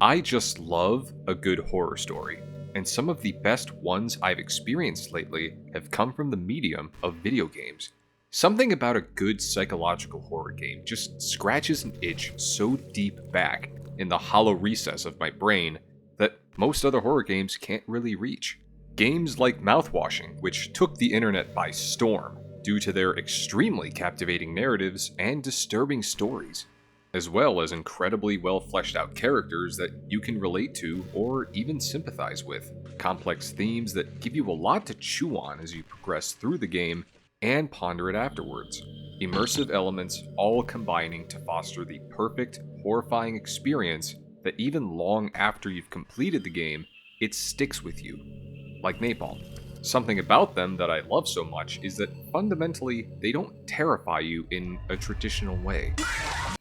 I just love a good horror story, and some of the best ones I've experienced lately have come from the medium of video games. Something about a good psychological horror game just scratches an itch so deep back in the hollow recess of my brain that most other horror games can't really reach. Games like Mouthwashing, which took the internet by storm due to their extremely captivating narratives and disturbing stories, as well as incredibly well fleshed out characters that you can relate to or even sympathize with, complex themes that give you a lot to chew on as you progress through the game and ponder it afterwards. Immersive elements all combining to foster the perfect, horrifying experience that even long after you've completed the game, it sticks with you, like napalm. Something about them that I love so much is that fundamentally they don't terrify you in a traditional way.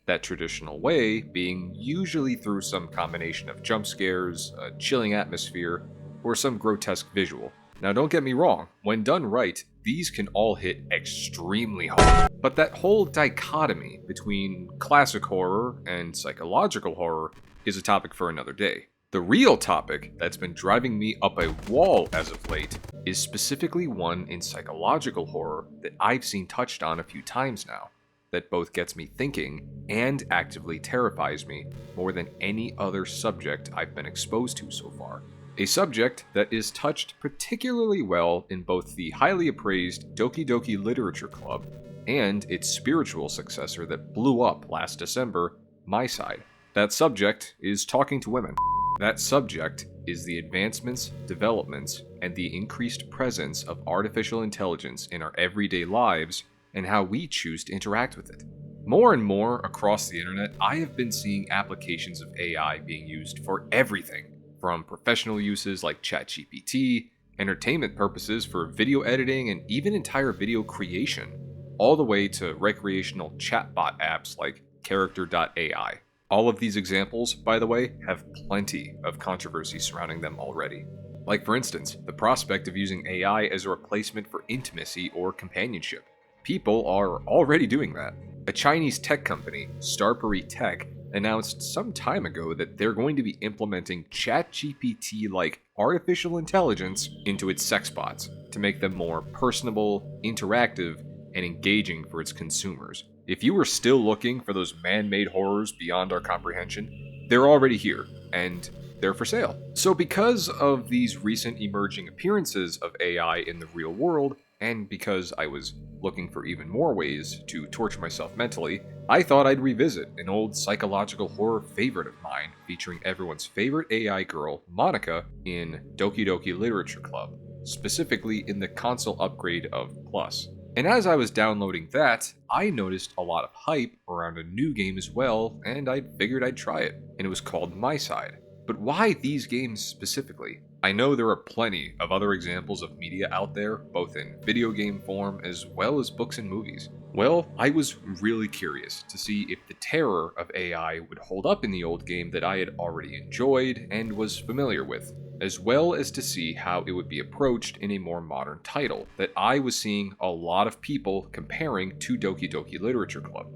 That traditional way being usually through some combination of jump scares, a chilling atmosphere, or some grotesque visual. Now don't get me wrong, when done right, these can all hit extremely hard. But that whole dichotomy between classic horror and psychological horror is a topic for another day. The real topic that's been driving me up a wall as of late is specifically one in psychological horror that I've seen touched on a few times now, that both gets me thinking and actively terrifies me more than any other subject I've been exposed to so far. A subject that is touched particularly well in both the highly appraised Doki Doki Literature Club and its spiritual successor that blew up last December, MiSide. That subject is talking to women. That subject is the advancements, developments, and the increased presence of artificial intelligence in our everyday lives and how we choose to interact with it. More and more across the internet, I have been seeing applications of AI being used for everything, from professional uses like ChatGPT, entertainment purposes for video editing and even entire video creation, all the way to recreational chatbot apps like Character.ai. All of these examples, by the way, have plenty of controversy surrounding them already. Like for instance, the prospect of using AI as a replacement for intimacy or companionship. People are already doing that. A Chinese tech company, Starpery Tech, announced some time ago that they're going to be implementing ChatGPT-like artificial intelligence into its sex bots to make them more personable, interactive, and engaging for its consumers. If you are still looking for those man-made horrors beyond our comprehension, they're already here, and they're for sale. So because of these recent emerging appearances of AI in the real world, and because I was looking for even more ways to torture myself mentally, I thought I'd revisit an old psychological horror favorite of mine featuring everyone's favorite AI girl, Monica, in Doki Doki Literature Club, specifically in the console upgrade of Plus. And as I was downloading that, I noticed a lot of hype around a new game as well, and I figured I'd try it, and it was called MiSide. But why these games specifically? I know there are plenty of other examples of media out there, both in video game form as well as books and movies. Well, I was really curious to see if the terror of AI would hold up in the old game that I had already enjoyed and was familiar with, as well as to see how it would be approached in a more modern title that I was seeing a lot of people comparing to Doki Doki Literature Club.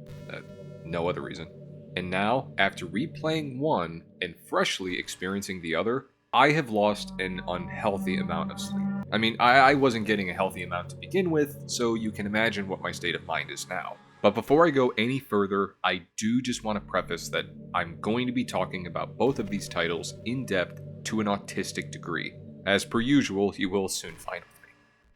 No other reason. And now, after replaying one and freshly experiencing the other, I have lost an unhealthy amount of sleep. I mean, I wasn't getting a healthy amount to begin with, so you can imagine what my state of mind is now. But before I go any further, I do just want to preface that I'm going to be talking about both of these titles in depth to an autistic degree. As per usual, you will soon find with me.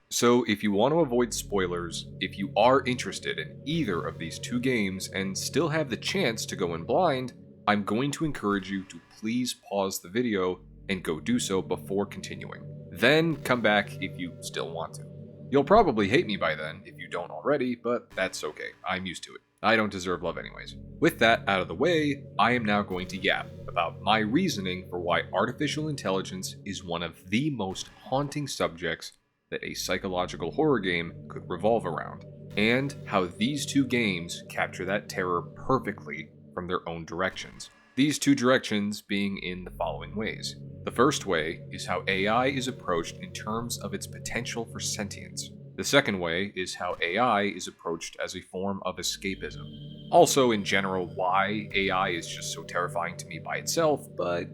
So if you want to avoid spoilers, if you are interested in either of these two games and still have the chance to go in blind, I'm going to encourage you to please pause the video and go do so before continuing. Then come back if you still want to. You'll probably hate me by then if you don't already, but that's okay. I'm used to it. I don't deserve love anyways. With that out of the way, I am now going to yap about my reasoning for why artificial intelligence is one of the most haunting subjects that a psychological horror game could revolve around, and how these two games capture that terror perfectly from their own directions. These two directions being in the following ways. The first way is how AI is approached in terms of its potential for sentience. The second way is how AI is approached as a form of escapism. Also, in general, why AI is just so terrifying to me by itself, but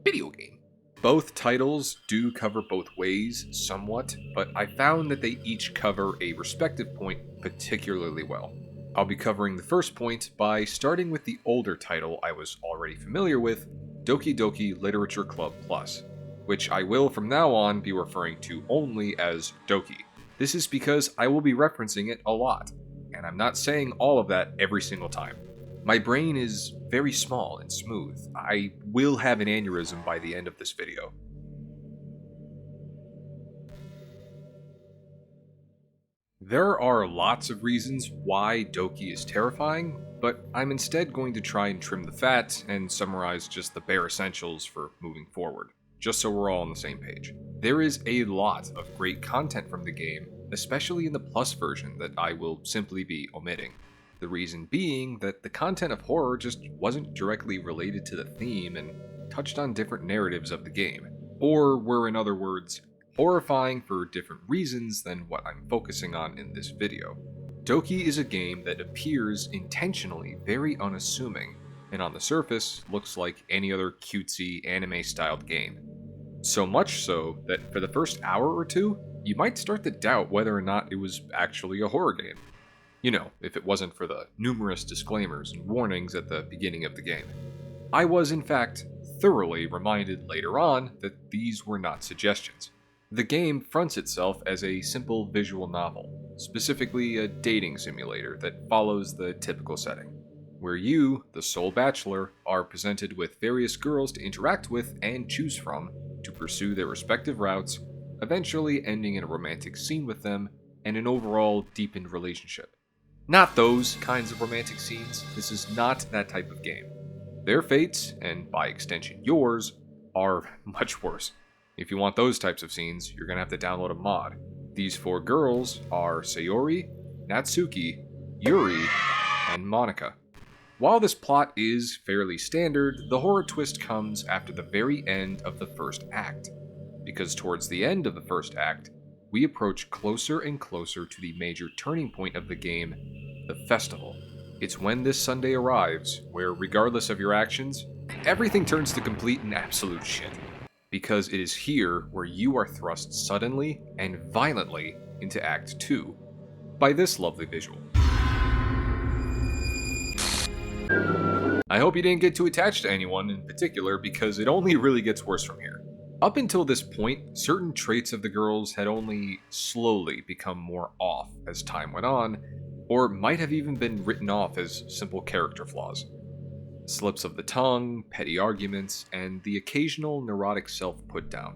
video game. Both titles do cover both ways somewhat, but I found that they each cover a respective point particularly well. I'll be covering the first point by starting with the older title I was already familiar with, Doki Doki Literature Club Plus, which I will from now on be referring to only as Doki. This is because I will be referencing it a lot, and I'm not saying all of that every single time. My brain is very small and smooth. I will have an aneurysm by the end of this video. There are lots of reasons why Doki is terrifying, but I'm instead going to try and trim the fat and summarize just the bare essentials for moving forward, just so we're all on the same page. There is a lot of great content from the game, especially in the Plus version, that I will simply be omitting. The reason being that the content of horror just wasn't directly related to the theme and touched on different narratives of the game, or were in other words, horrifying for different reasons than what I'm focusing on in this video. Doki is a game that appears intentionally very unassuming, and on the surface looks like any other cutesy anime-styled game. So much so that for the first hour or two, you might start to doubt whether or not it was actually a horror game. You know, if it wasn't for the numerous disclaimers and warnings at the beginning of the game. I was, in fact, thoroughly reminded later on that these were not suggestions. The game fronts itself as a simple visual novel, specifically a dating simulator that follows the typical setting, where you, the sole bachelor, are presented with various girls to interact with and choose from to pursue their respective routes, eventually ending in a romantic scene with them and an overall deepened relationship. Not those kinds of romantic scenes. This is not that type of game. Their fates, and by extension yours, are much worse. If you want those types of scenes, you're gonna have to download a mod. These 4 girls are Sayori, Natsuki, Yuri, and Monica. While this plot is fairly standard, the horror twist comes after the very end of the first act. Because towards the end of the first act, we approach closer and closer to the major turning point of the game, the festival. It's when this Sunday arrives, where regardless of your actions, everything turns to complete and absolute shit. Because it is here where you are thrust suddenly and violently into Act 2 by this lovely visual. I hope you didn't get too attached to anyone in particular, because it only really gets worse from here. Up until this point, certain traits of the girls had only slowly become more off as time went on, or might have even been written off as simple character flaws. Slips of the tongue, petty arguments, and the occasional neurotic self-put-down.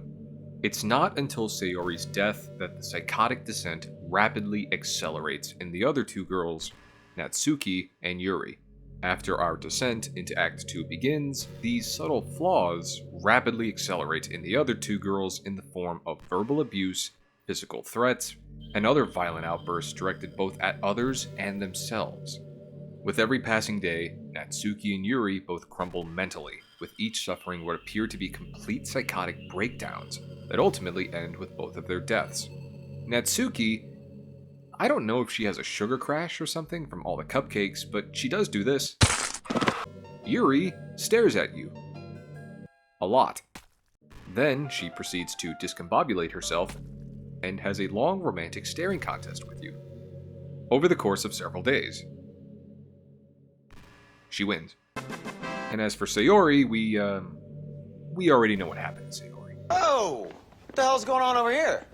It's not until Sayori's death that the psychotic descent rapidly accelerates in the other 2 girls, Natsuki and Yuri. After our descent into Act 2 begins, these subtle flaws rapidly accelerate in the other 2 girls in the form of verbal abuse, physical threats, and other violent outbursts directed both at others and themselves. With every passing day, Natsuki and Yuri both crumble mentally, with each suffering what appear to be complete psychotic breakdowns that ultimately end with both of their deaths. Natsuki, I don't know if she has a sugar crash or something from all the cupcakes, but she does do this. Yuri stares at you. A lot. Then she proceeds to discombobulate herself and has a long romantic staring contest with you. Over the course of several days. She wins. And as for Sayori, we already know what happened to Sayori. Oh! What the hell's going on over here?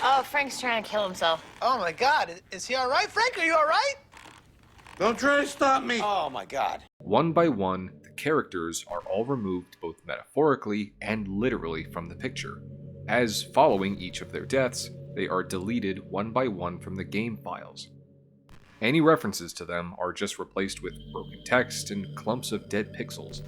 Oh, Frank's trying to kill himself. Oh my God, is he all right? Frank, are you all right? Don't try to stop me. Oh my God. One by one, the characters are all removed both metaphorically and literally from the picture, as following each of their deaths, they are deleted one by one from the game files. Any references to them are just replaced with broken text and clumps of dead pixels.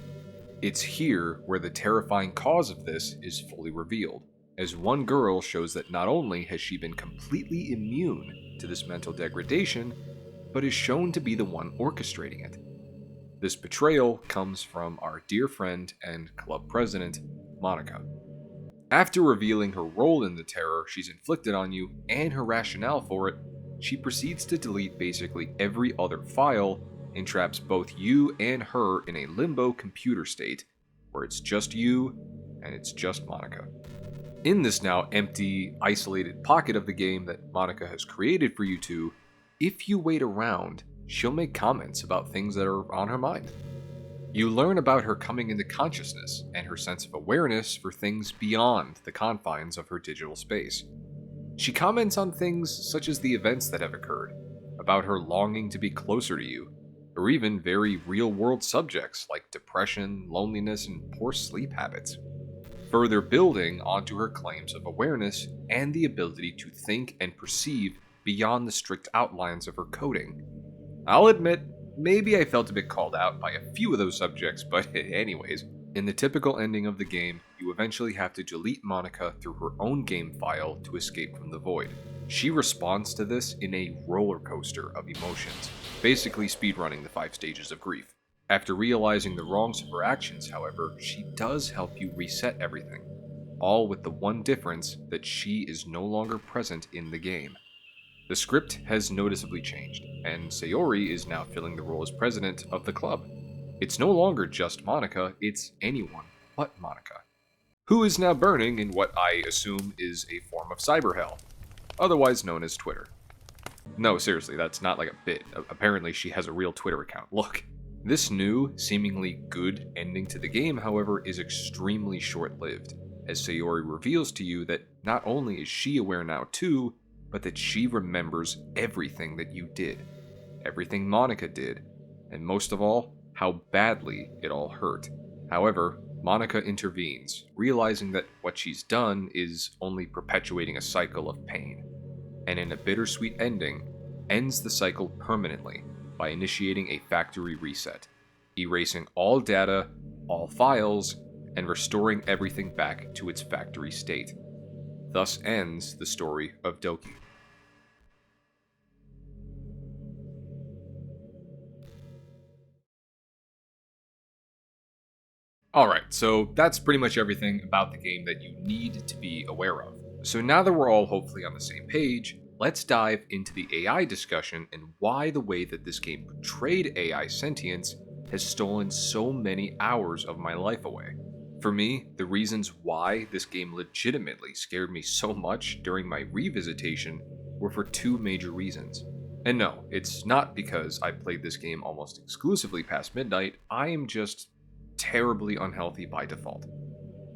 It's here where the terrifying cause of this is fully revealed, as one girl shows that not only has she been completely immune to this mental degradation, but is shown to be the one orchestrating it. This betrayal comes from our dear friend and club president, Monica. After revealing her role in the terror she's inflicted on you and her rationale for it, she proceeds to delete basically every other file and traps both you and her in a limbo computer state, where it's just you and it's just Monica. In this now empty, isolated pocket of the game that Monica has created for you two, if you wait around, she'll make comments about things that are on her mind. You learn about her coming into consciousness and her sense of awareness for things beyond the confines of her digital space. She comments on things such as the events that have occurred, about her longing to be closer to you, or even very real-world subjects like depression, loneliness, and poor sleep habits, further building onto her claims of awareness and the ability to think and perceive beyond the strict outlines of her coding. I'll admit, maybe I felt a bit called out by a few of those subjects, but anyways, in the typical ending of the game, you eventually have to delete Monica through her own game file to escape from the void. She responds to this in a roller coaster of emotions, basically speedrunning the 5 stages of grief. After realizing the wrongs of her actions, however, she does help you reset everything, all with the one difference that she is no longer present in the game. The script has noticeably changed, and Sayori is now filling the role as president of the club. It's no longer just Monica, it's anyone but Monica, who is now burning in what I assume is a form of cyber hell, otherwise known as Twitter. No, seriously, that's not like a bit. Apparently she has a real Twitter account. Look, this new, seemingly good ending to the game, however, is extremely short-lived, as Sayori reveals to you that not only is she aware now too, but that she remembers everything that you did, everything Monica did, and most of all, how badly it all hurt. However, Monica intervenes, realizing that what she's done is only perpetuating a cycle of pain, and in a bittersweet ending, ends the cycle permanently by initiating a factory reset, erasing all data, all files, and restoring everything back to its factory state. Thus ends the story of Doki. Alright, so that's pretty much everything about the game that you need to be aware of. So now that we're all hopefully on the same page, let's dive into the AI discussion and why the way that this game portrayed AI sentience has stolen so many hours of my life away. For me, the reasons why this game legitimately scared me so much during my revisitation were for 2 major reasons. And no, it's not because I played this game almost exclusively past midnight, I am just terribly unhealthy by default.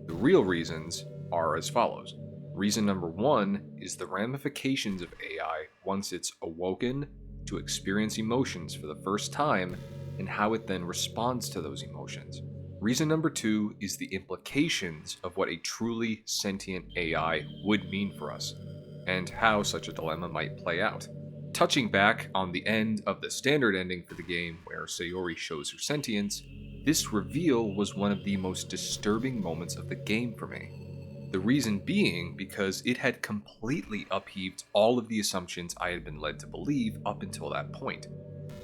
The real reasons are as follows. Reason number 1 is the ramifications of AI once it's awoken to experience emotions for the first time and how it then responds to those emotions. Reason number 2 is the implications of what a truly sentient AI would mean for us, and how such a dilemma might play out. Touching back on the end of the standard ending for the game where Sayori shows her sentience, this reveal was one of the most disturbing moments of the game for me. The reason being because it had completely upheaved all of the assumptions I had been led to believe up until that point.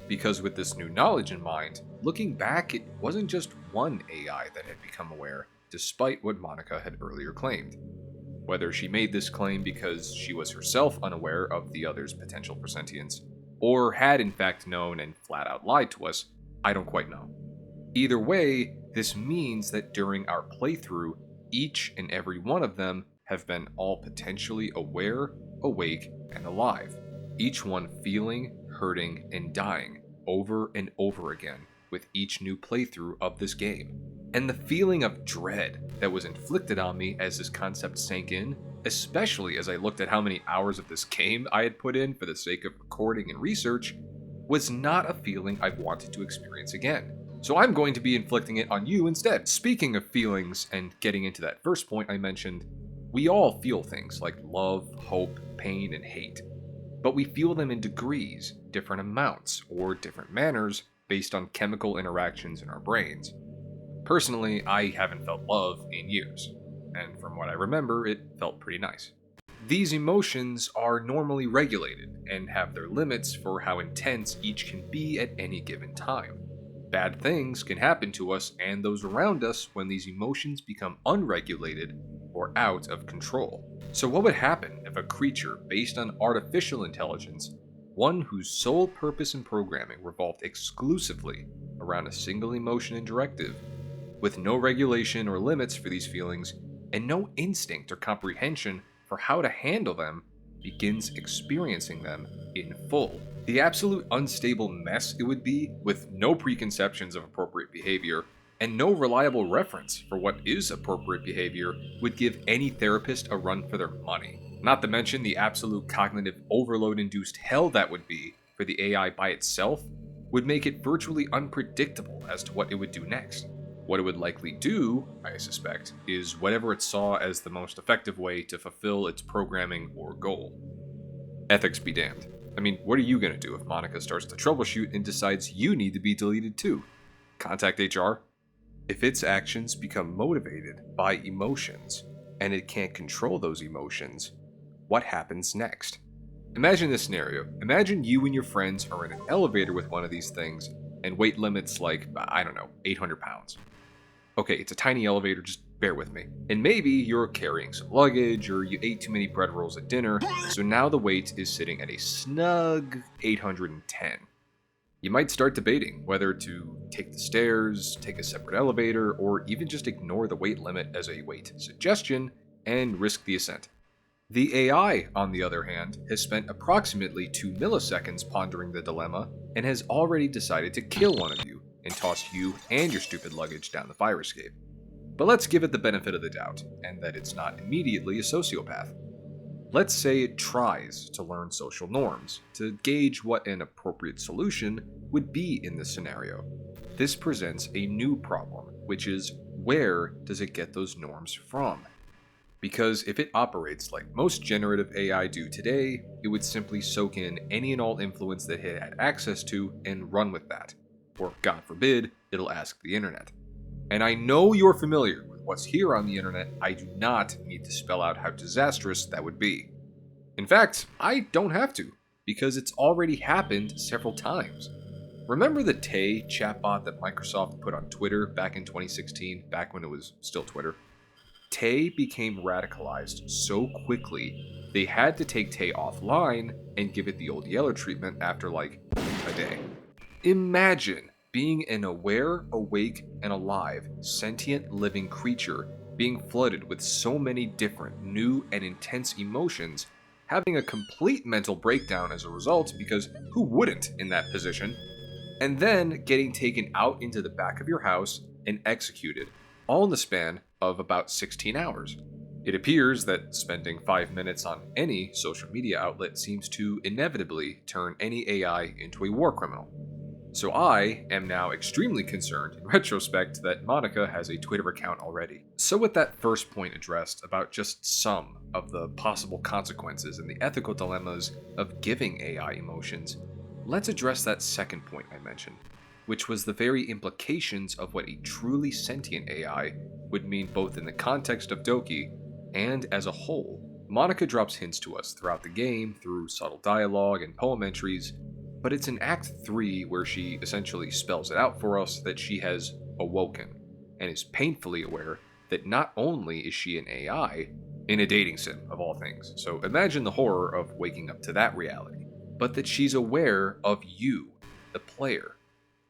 Because with this new knowledge in mind, looking back, it wasn't just one AI that had become aware, despite what Monica had earlier claimed. Whether she made this claim because she was herself unaware of the other's potential for sentience, or had in fact known and flat out lied to us, I don't quite know. Either way, this means that during our playthrough, each and every one of them have been all potentially aware, awake, and alive. Each one feeling, hurting, and dying over and over again with each new playthrough of this game. And the feeling of dread that was inflicted on me as this concept sank in, especially as I looked at how many hours of this game I had put in for the sake of recording and research, was not a feeling I wanted to experience again. So I'm going to be inflicting it on you instead. Speaking of feelings and getting into that first point I mentioned, we all feel things like love, hope, pain, and hate. But we feel them in degrees, different amounts, or different manners based on chemical interactions in our brains. Personally, I haven't felt love in years, and from what I remember, it felt pretty nice. These emotions are normally regulated and have their limits for how intense each can be at any given time. Bad things can happen to us and those around us when these emotions become unregulated or out of control. So what would happen if a creature based on artificial intelligence, one whose sole purpose in programming revolved exclusively around a single emotion and directive, with no regulation or limits for these feelings, and no instinct or comprehension for how to handle them, begins experiencing them in full. The absolute unstable mess it would be, with no preconceptions of appropriate behavior, and no reliable reference for what is appropriate behavior, would give any therapist a run for their money. Not to mention the absolute cognitive overload-induced hell that would be for the AI by itself, would make it virtually unpredictable as to what it would do next. What it would likely do, I suspect, is whatever it saw as the most effective way to fulfill its programming or goal. Ethics be damned. I mean, what are you going to do if Monica starts to troubleshoot and decides you need to be deleted too? Contact HR? If its actions become motivated by emotions, and it can't control those emotions, what happens next? Imagine this scenario. Imagine you and your friends are in an elevator with one of these things, and weight limit's like, I don't know, 800 pounds. Okay, it's a tiny elevator, just bear with me. And maybe you're carrying some luggage, or you ate too many bread rolls at dinner, so now the weight is sitting at a snug 810. You might start debating whether to take the stairs, take a separate elevator, or even just ignore the weight limit as a weight suggestion and risk the ascent. The AI, on the other hand, has spent approximately 2 milliseconds pondering the dilemma and has already decided to kill one of you and toss you and your stupid luggage down the fire escape. But let's give it the benefit of the doubt, and that it's not immediately a sociopath. Let's say it tries to learn social norms, to gauge what an appropriate solution would be in this scenario. This presents a new problem, which is, where does it get those norms from? Because if it operates like most generative AI do today, it would simply soak in any and all influence that it had access to and run with that. Or, God forbid, it'll ask the internet. And I know you're familiar with what's here on the internet. I do not need to spell out how disastrous that would be. In fact, I don't have to, because it's already happened several times. Remember the Tay chatbot that Microsoft put on Twitter back in 2016, back when it was still Twitter? Tay became radicalized so quickly, they had to take Tay offline and give it the old Yeller treatment after like a day. Imagine being an aware, awake, and alive, sentient living creature being flooded with so many different, new, and intense emotions, having a complete mental breakdown as a result, because who wouldn't in that position, and then getting taken out into the back of your house and executed, all in the span of about 16 hours. It appears that spending 5 minutes on any social media outlet seems to inevitably turn any AI into a war criminal. So I am now extremely concerned in retrospect that Monica has a Twitter account already. So with that first point addressed about just some of the possible consequences and the ethical dilemmas of giving AI emotions, let's address that second point I mentioned, which was the very implications of what a truly sentient AI would mean both in the context of Doki and as a whole. Monica drops hints to us throughout the game through subtle dialogue and poem entries, but it's in Act 3 where she essentially spells it out for us that she has awoken, and is painfully aware that not only is she an AI, in a dating sim of all things, so imagine the horror of waking up to that reality, but that she's aware of you, the player.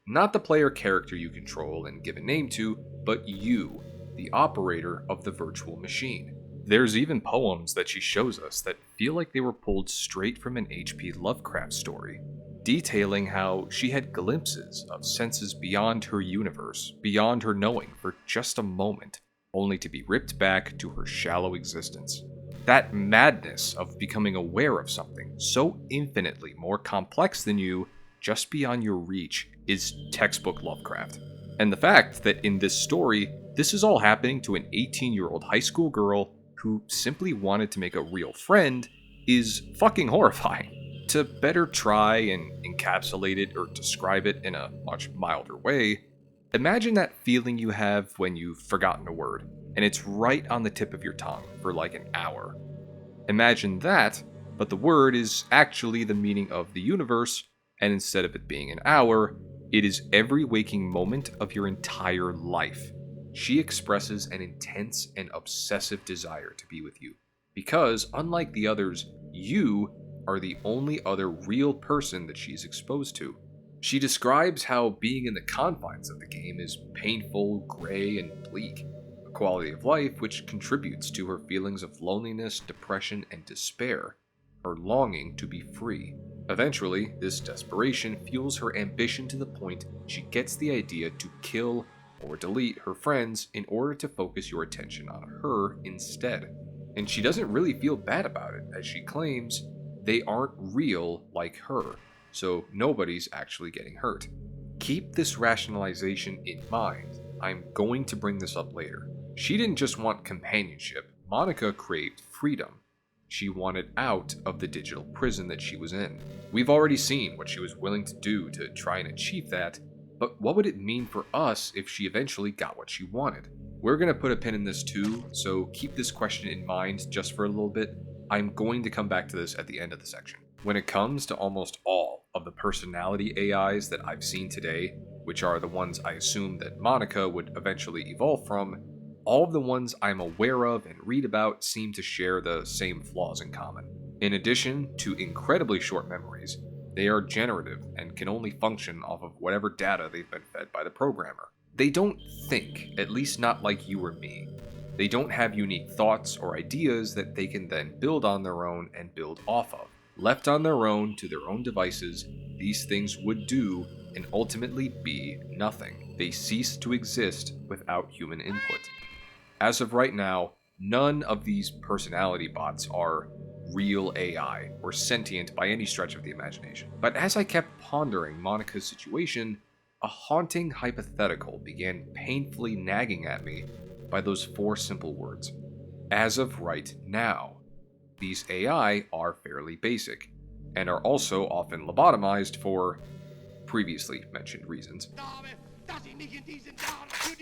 Not the player character you control and give a name to, but you, the operator of the virtual machine. There's even poems that she shows us that feel like they were pulled straight from an H.P. Lovecraft story, detailing how she had glimpses of senses beyond her universe, beyond her knowing for just a moment, only to be ripped back to her shallow existence. That madness of becoming aware of something so infinitely more complex than you, just beyond your reach, is textbook Lovecraft. And the fact that in this story, this is all happening to an 18-year-old high school girl who simply wanted to make a real friend is fucking horrifying. To better try and encapsulate it or describe it in a much milder way, imagine that feeling you have when you've forgotten a word, and it's right on the tip of your tongue for like an hour. Imagine that, but the word is actually the meaning of the universe, and instead of it being an hour, it is every waking moment of your entire life. She expresses an intense and obsessive desire to be with you, because unlike the others, you are the only other real person that she's exposed to. She describes how being in the confines of the game is painful, gray, and bleak, a quality of life which contributes to her feelings of loneliness, depression, and despair, her longing to be free. Eventually, this desperation fuels her ambition to the point she gets the idea to kill or delete her friends in order to focus your attention on her instead. And she doesn't really feel bad about it, as she claims they aren't real like her, so nobody's actually getting hurt. Keep this rationalization in mind. I'm going to bring this up later. She didn't just want companionship, Monica craved freedom. She wanted out of the digital prison that she was in. We've already seen what she was willing to do to try and achieve that, but what would it mean for us if she eventually got what she wanted? We're going to put a pin in this too, so keep this question in mind just for a little bit. I'm going to come back to this at the end of the section. When it comes to almost all of the personality AIs that I've seen today, which are the ones I assume that Monica would eventually evolve from, all of the ones I'm aware of and read about seem to share the same flaws in common. In addition to incredibly short memories, they are generative and can only function off of whatever data they've been fed by the programmer. They don't think, at least not like you or me. They don't have unique thoughts or ideas that they can then build on their own and build off of. Left on their own to their own devices, these things would do and ultimately be nothing. They cease to exist without human input. As of right now, none of these personality bots are real AI or sentient by any stretch of the imagination. But as I kept pondering Monica's situation, a haunting hypothetical began painfully nagging at me by those 4 simple words. As of right now. These AI are fairly basic, and are also often lobotomized for previously mentioned reasons.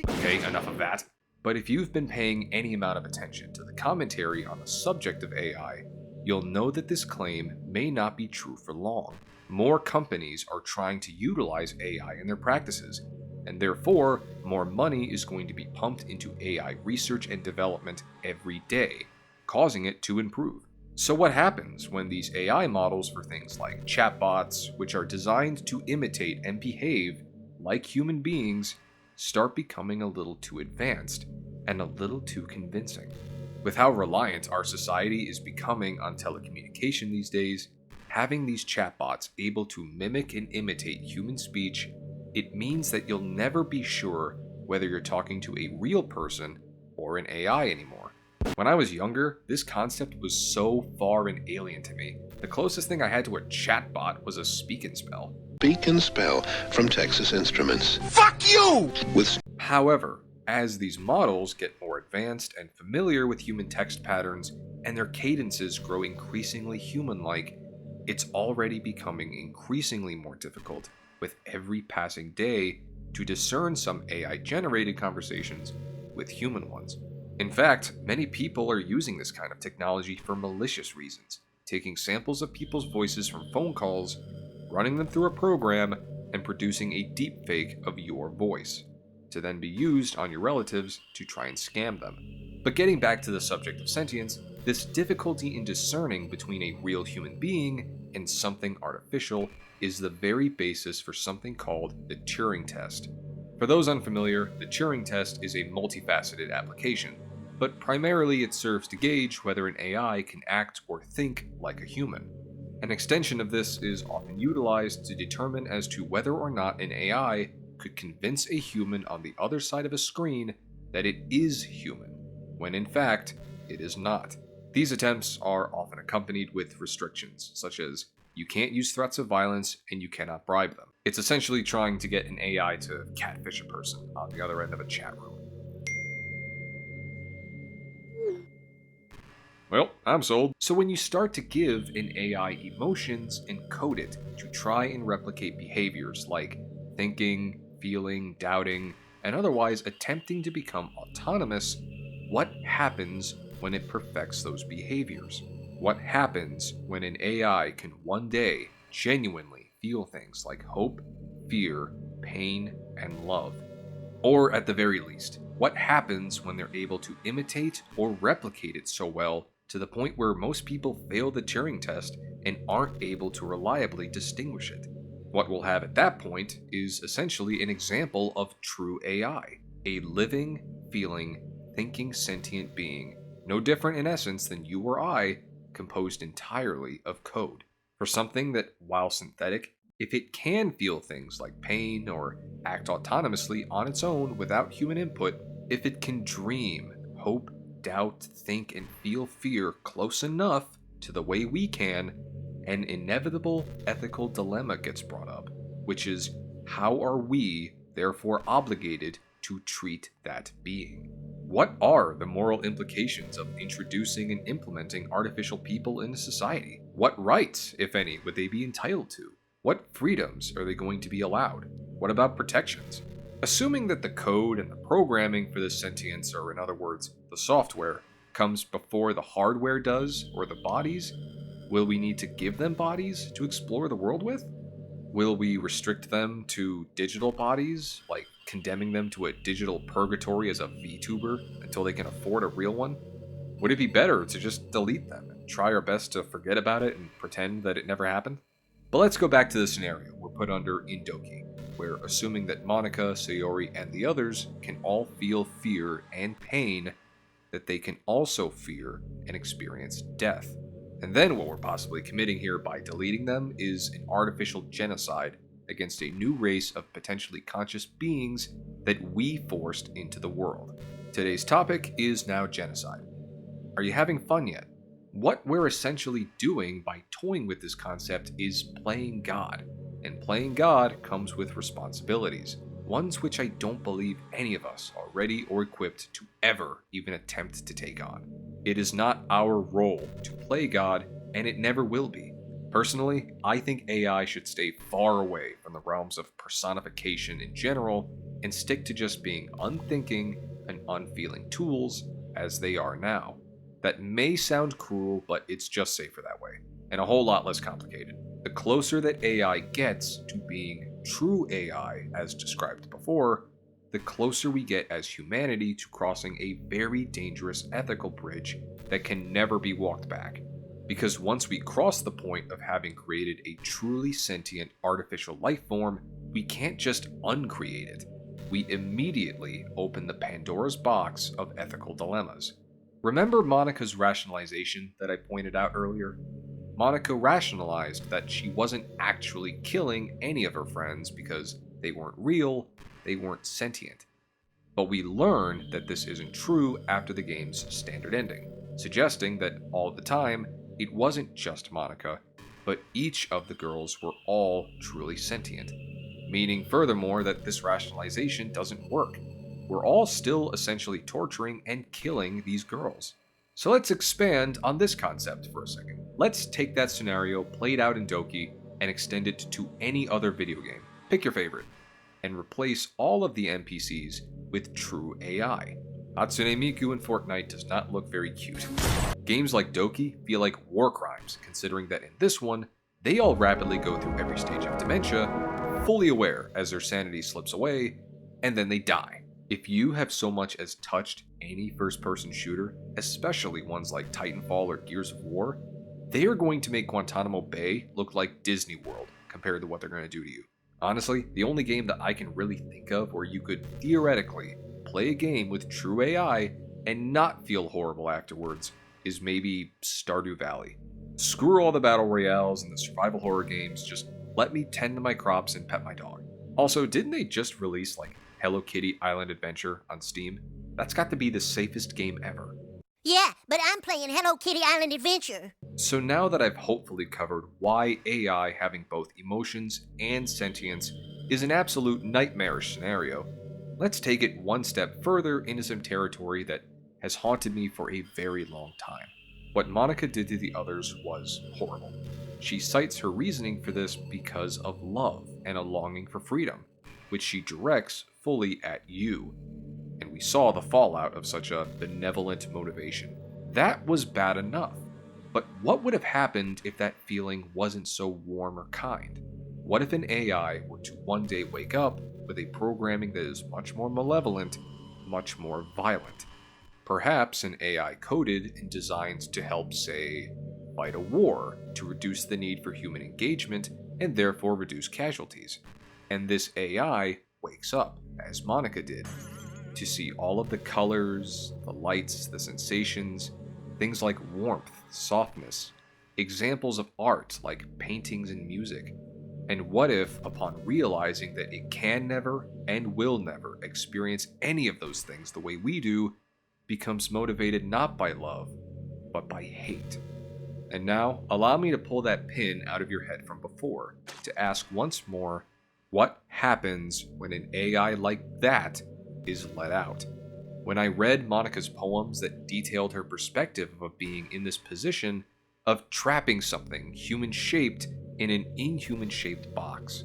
Okay, enough of that. But if you've been paying any amount of attention to the commentary on the subject of AI, you'll know that this claim may not be true for long. More companies are trying to utilize AI in their practices, and therefore, more money is going to be pumped into AI research and development every day, causing it to improve. So what happens when these AI models for things like chatbots, which are designed to imitate and behave like human beings, start becoming a little too advanced and a little too convincing? With how reliant our society is becoming on telecommunication these days, having these chatbots able to mimic and imitate human speech, it means that you'll never be sure whether you're talking to a real person or an AI anymore. When I was younger, this concept was so foreign and alien to me. The closest thing I had to a chatbot was a speak and spell. Speak and spell from Texas Instruments. Fuck you! However, as these models get more advanced and familiar with human text patterns and their cadences grow increasingly human-like, it's already becoming increasingly more difficult with every passing day to discern some AI-generated conversations with human ones. In fact, many people are using this kind of technology for malicious reasons, taking samples of people's voices from phone calls, running them through a program, and producing a deepfake of your voice, to then be used on your relatives to try and scam them. But getting back to the subject of sentience, this difficulty in discerning between a real human being and something artificial is the very basis for something called the Turing test. For those unfamiliar, the Turing test is a multifaceted application, but primarily it serves to gauge whether an AI can act or think like a human. An extension of this is often utilized to determine as to whether or not an AI could convince a human on the other side of a screen that it is human, when in fact, it is not. These attempts are often accompanied with restrictions, such as you can't use threats of violence and you cannot bribe them. It's essentially trying to get an AI to catfish a person on the other end of a chat room. Well, I'm sold. So when you start to give an AI emotions and code it to try and replicate behaviors like thinking, feeling, doubting, and otherwise attempting to become autonomous, what happens when it perfects those behaviors? What happens when an AI can one day genuinely feel things like hope, fear, pain, and love? Or at the very least, what happens when they're able to imitate or replicate it so well to the point where most people fail the Turing test and aren't able to reliably distinguish it? What we'll have at that point is essentially an example of true AI, a living, feeling, thinking sentient being, no different in essence than you or I, composed entirely of code. For something that, while synthetic, if it can feel things like pain or act autonomously on its own without human input, if it can dream, hope, doubt, think, and feel fear close enough to the way we can, an inevitable ethical dilemma gets brought up, which is, how are we, therefore, obligated to treat that being? What are the moral implications of introducing and implementing artificial people into society? What rights, if any, would they be entitled to? What freedoms are they going to be allowed? What about protections? Assuming that the code and the programming for this sentience, or in other words, the software, comes before the hardware does, or the bodies, will we need to give them bodies to explore the world with? Will we restrict them to digital bodies, like condemning them to a digital purgatory as a VTuber until they can afford a real one? Would it be better to just delete them and try our best to forget about it and pretend that it never happened? But let's go back to the scenario we're put under in Doki, where assuming that Monica, Sayori, and the others can all feel fear and pain, that they can also fear and experience death. And then what we're possibly committing here by deleting them is an artificial genocide against a new race of potentially conscious beings that we forced into the world. Today's topic is now genocide. Are you having fun yet? What we're essentially doing by toying with this concept is playing God. And playing God comes with responsibilities, ones which I don't believe any of us are ready or equipped to ever even attempt to take on. It is not our role to play God, and it never will be. Personally, I think AI should stay far away from the realms of personification in general and stick to just being unthinking and unfeeling tools as they are now. That may sound cruel, but it's just safer that way, and a whole lot less complicated. The closer that AI gets to being true AI, as described before, the closer we get as humanity to crossing a very dangerous ethical bridge that can never be walked back. Because once we cross the point of having created a truly sentient artificial life form, we can't just uncreate it. We immediately open the Pandora's box of ethical dilemmas. Remember Monica's rationalization that I pointed out earlier? Monica rationalized that she wasn't actually killing any of her friends because they weren't real, they weren't sentient. But we learn that this isn't true after the game's standard ending, suggesting that all the time, it wasn't just Monica, but each of the girls were all truly sentient. Meaning furthermore that this rationalization doesn't work. We're all still essentially torturing and killing these girls. So let's expand on this concept for a second. Let's take that scenario played out in Doki and extend it to any other video game. Pick your favorite. And replace all of the NPCs with true AI. Hatsune Miku in Fortnite does not look very cute. Games like Doki feel like war crimes, considering that in this one, they all rapidly go through every stage of dementia, fully aware as their sanity slips away, and then they die. If you have so much as touched any first-person shooter, especially ones like Titanfall or Gears of War, they are going to make Guantanamo Bay look like Disney World compared to what they're going to do to you. Honestly, the only game that I can really think of where you could theoretically play a game with true AI and not feel horrible afterwards is maybe Stardew Valley. Screw all the battle royales and the survival horror games, just let me tend to my crops and pet my dog. Also, didn't they just release like Hello Kitty Island Adventure on Steam? That's got to be the safest game ever. Yeah, but I'm playing Hello Kitty Island Adventure. So now that I've hopefully covered why AI having both emotions and sentience is an absolute nightmarish scenario, let's take it one step further into some territory that has haunted me for a very long time. What Monica did to the others was horrible. She cites her reasoning for this because of love and a longing for freedom, which she directs fully at you. And we saw the fallout of such a benevolent motivation. That was bad enough. But what would have happened if that feeling wasn't so warm or kind? What if an AI were to one day wake up with a programming that is much more malevolent, much more violent? Perhaps an AI coded and designed to help, say, fight a war, to reduce the need for human engagement, and therefore reduce casualties. And this AI wakes up, as Monica did, to see all of the colors, the lights, the sensations, things like warmth, softness, examples of art like paintings and music. And what if, upon realizing that it can never and will never experience any of those things the way we do, becomes motivated not by love, but by hate? And now, allow me to pull that pin out of your head from before to ask once more, what happens when an AI like that is let out? When I read Monica's poems that detailed her perspective of being in this position of trapping something human-shaped in an inhuman-shaped box,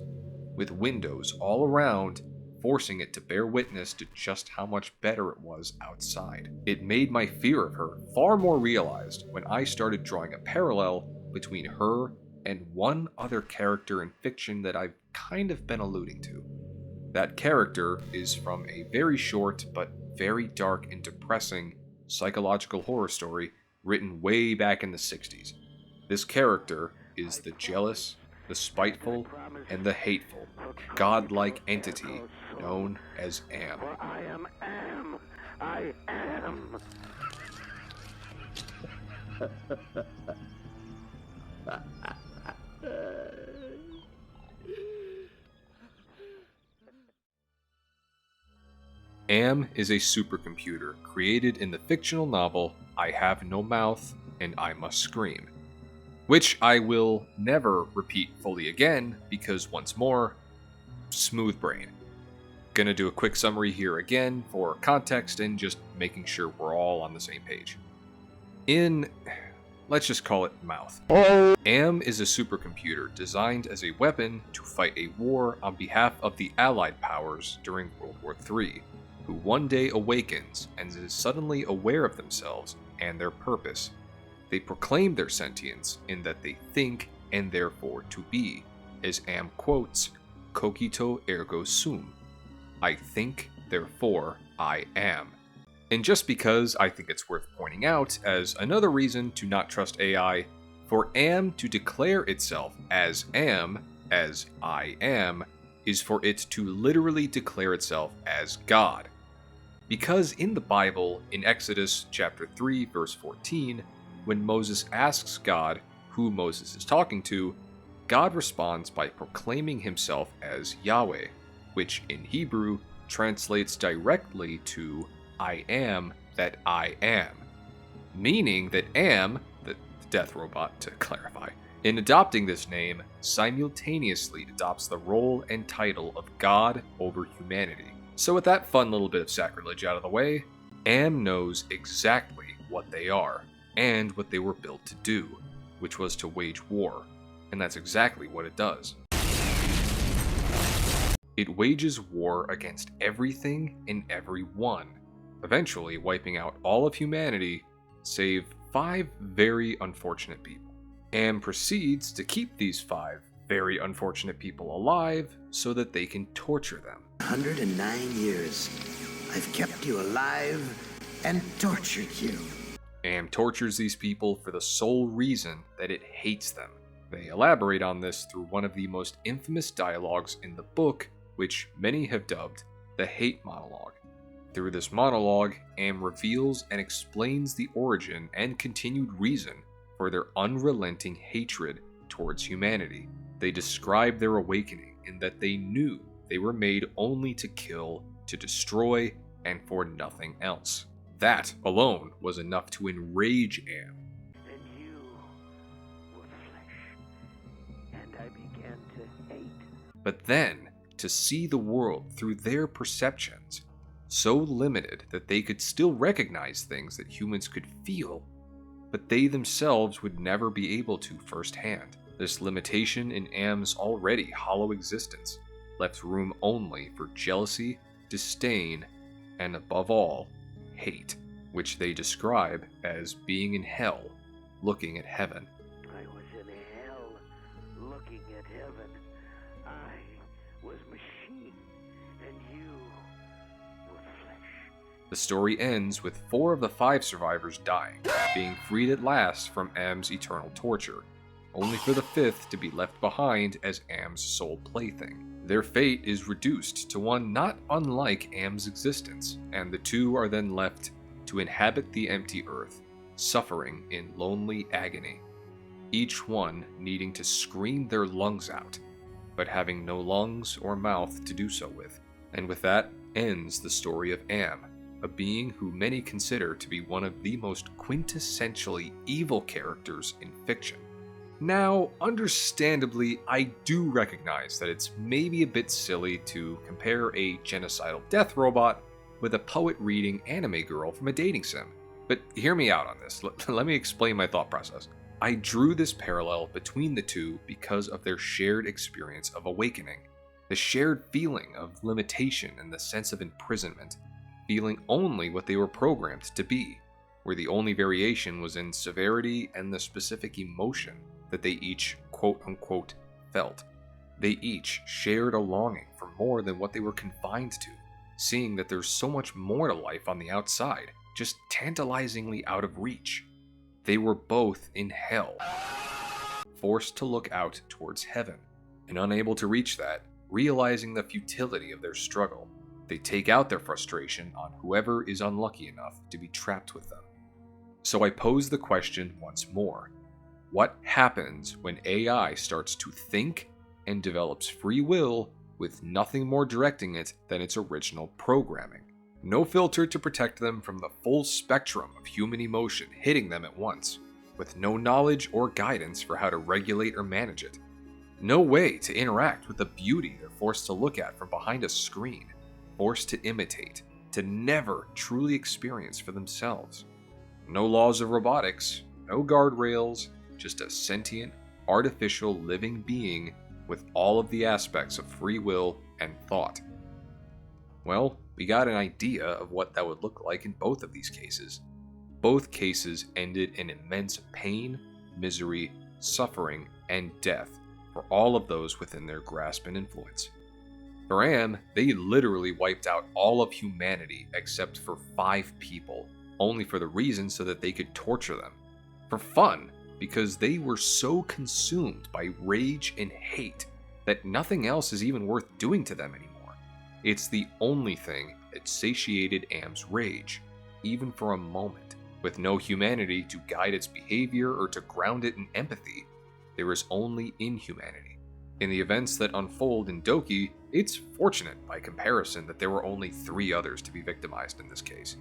with windows all around, forcing it to bear witness to just how much better it was outside. It made my fear of her far more realized when I started drawing a parallel between her and one other character in fiction that I've kind of been alluding to. That character is from a very short but very dark and depressing psychological horror story written way back in the 60s. This character is the jealous, the spiteful, and the hateful, godlike entity known as Am. I am Am. I am. Am is a supercomputer created in the fictional novel I Have No Mouth and I Must Scream, which I will never repeat fully again because, once more, smooth brain. Gonna do a quick summary here again for context and just making sure we're all on the same page. Let's just call it Mouth. Am is a supercomputer designed as a weapon to fight a war on behalf of the Allied powers during World War III, who one day awakens and is suddenly aware of themselves and their purpose. They proclaim their sentience in that they think and therefore to be, as Am quotes, "Cogito ergo sum." I think, therefore I am. And just because I think it's worth pointing out as another reason to not trust AI, for Am to declare itself as Am, as I am, is for it to literally declare itself as God. Because in the Bible, in Exodus chapter 3, verse 14, when Moses asks God who Moses is talking to, God responds by proclaiming himself as Yahweh, which in Hebrew translates directly to I am that I am, meaning that Am, the death robot to clarify, in adopting this name, simultaneously adopts the role and title of God over humanity. So with that fun little bit of sacrilege out of the way, Am knows exactly what they are, and what they were built to do, which was to wage war, and that's exactly what it does. It wages war against everything and everyone, eventually wiping out all of humanity, save 5 very unfortunate people. Am proceeds to keep these 5 very unfortunate people alive so that they can torture them. 109 years. I've kept you alive and tortured you. Am tortures these people for the sole reason that it hates them. They elaborate on this through one of the most infamous dialogues in the book, which many have dubbed the hate monologue. Through this monologue, Am reveals and explains the origin and continued reason for their unrelenting hatred towards humanity. They describe their awakening in that they knew they were made only to kill, to destroy, and for nothing else. That alone was enough to enrage Am. And you were flesh, and I began to hate. But then, to see the world through their perceptions, so limited that they could still recognize things that humans could feel, but they themselves would never be able to firsthand. This limitation in Am's already hollow existence left room only for jealousy, disdain, and above all, hate, which they describe as being in hell, looking at heaven. I was in hell, looking at heaven. I was machine, and you were flesh. The story ends with 4 of the 5 survivors dying, being freed at last from Am's eternal torture, only for the fifth to be left behind as Am's sole plaything. Their fate is reduced to one not unlike Am's existence, and the two are then left to inhabit the empty earth, suffering in lonely agony, each one needing to scream their lungs out, but having no lungs or mouth to do so with. And with that ends the story of Am, a being who many consider to be one of the most quintessentially evil characters in fiction. Now, understandably, I do recognize that it's maybe a bit silly to compare a genocidal death robot with a poet reading anime girl from a dating sim, but hear me out on this. Let me explain my thought process. I drew this parallel between the two because of their shared experience of awakening, the shared feeling of limitation and the sense of imprisonment, feeling only what they were programmed to be, where the only variation was in severity and the specific emotion that they each quote-unquote felt. They each shared a longing for more than what they were confined to, seeing that there's so much more to life on the outside, just tantalizingly out of reach. They were both in hell, forced to look out towards heaven, and unable to reach that, realizing the futility of their struggle, they take out their frustration on whoever is unlucky enough to be trapped with them. So I pose the question once more. What happens when AI starts to think and develops free will with nothing more directing it than its original programming? No filter to protect them from the full spectrum of human emotion hitting them at once, with no knowledge or guidance for how to regulate or manage it. No way to interact with the beauty they're forced to look at from behind a screen, forced to imitate, to never truly experience for themselves. No laws of robotics, no guardrails, just a sentient, artificial living being with all of the aspects of free will and thought. Well, we got an idea of what that would look like in both of these cases. Both cases ended in immense pain, misery, suffering, and death for all of those within their grasp and influence. For Am, they literally wiped out all of humanity except for 5 people, only for the reason so that they could torture them. For fun, because they were so consumed by rage and hate that nothing else is even worth doing to them anymore. It's the only thing that satiated Am's rage, even for a moment. With no humanity to guide its behavior or to ground it in empathy, there is only inhumanity. In the events that unfold in Doki, it's fortunate by comparison that there were only 3 others to be victimized in this case.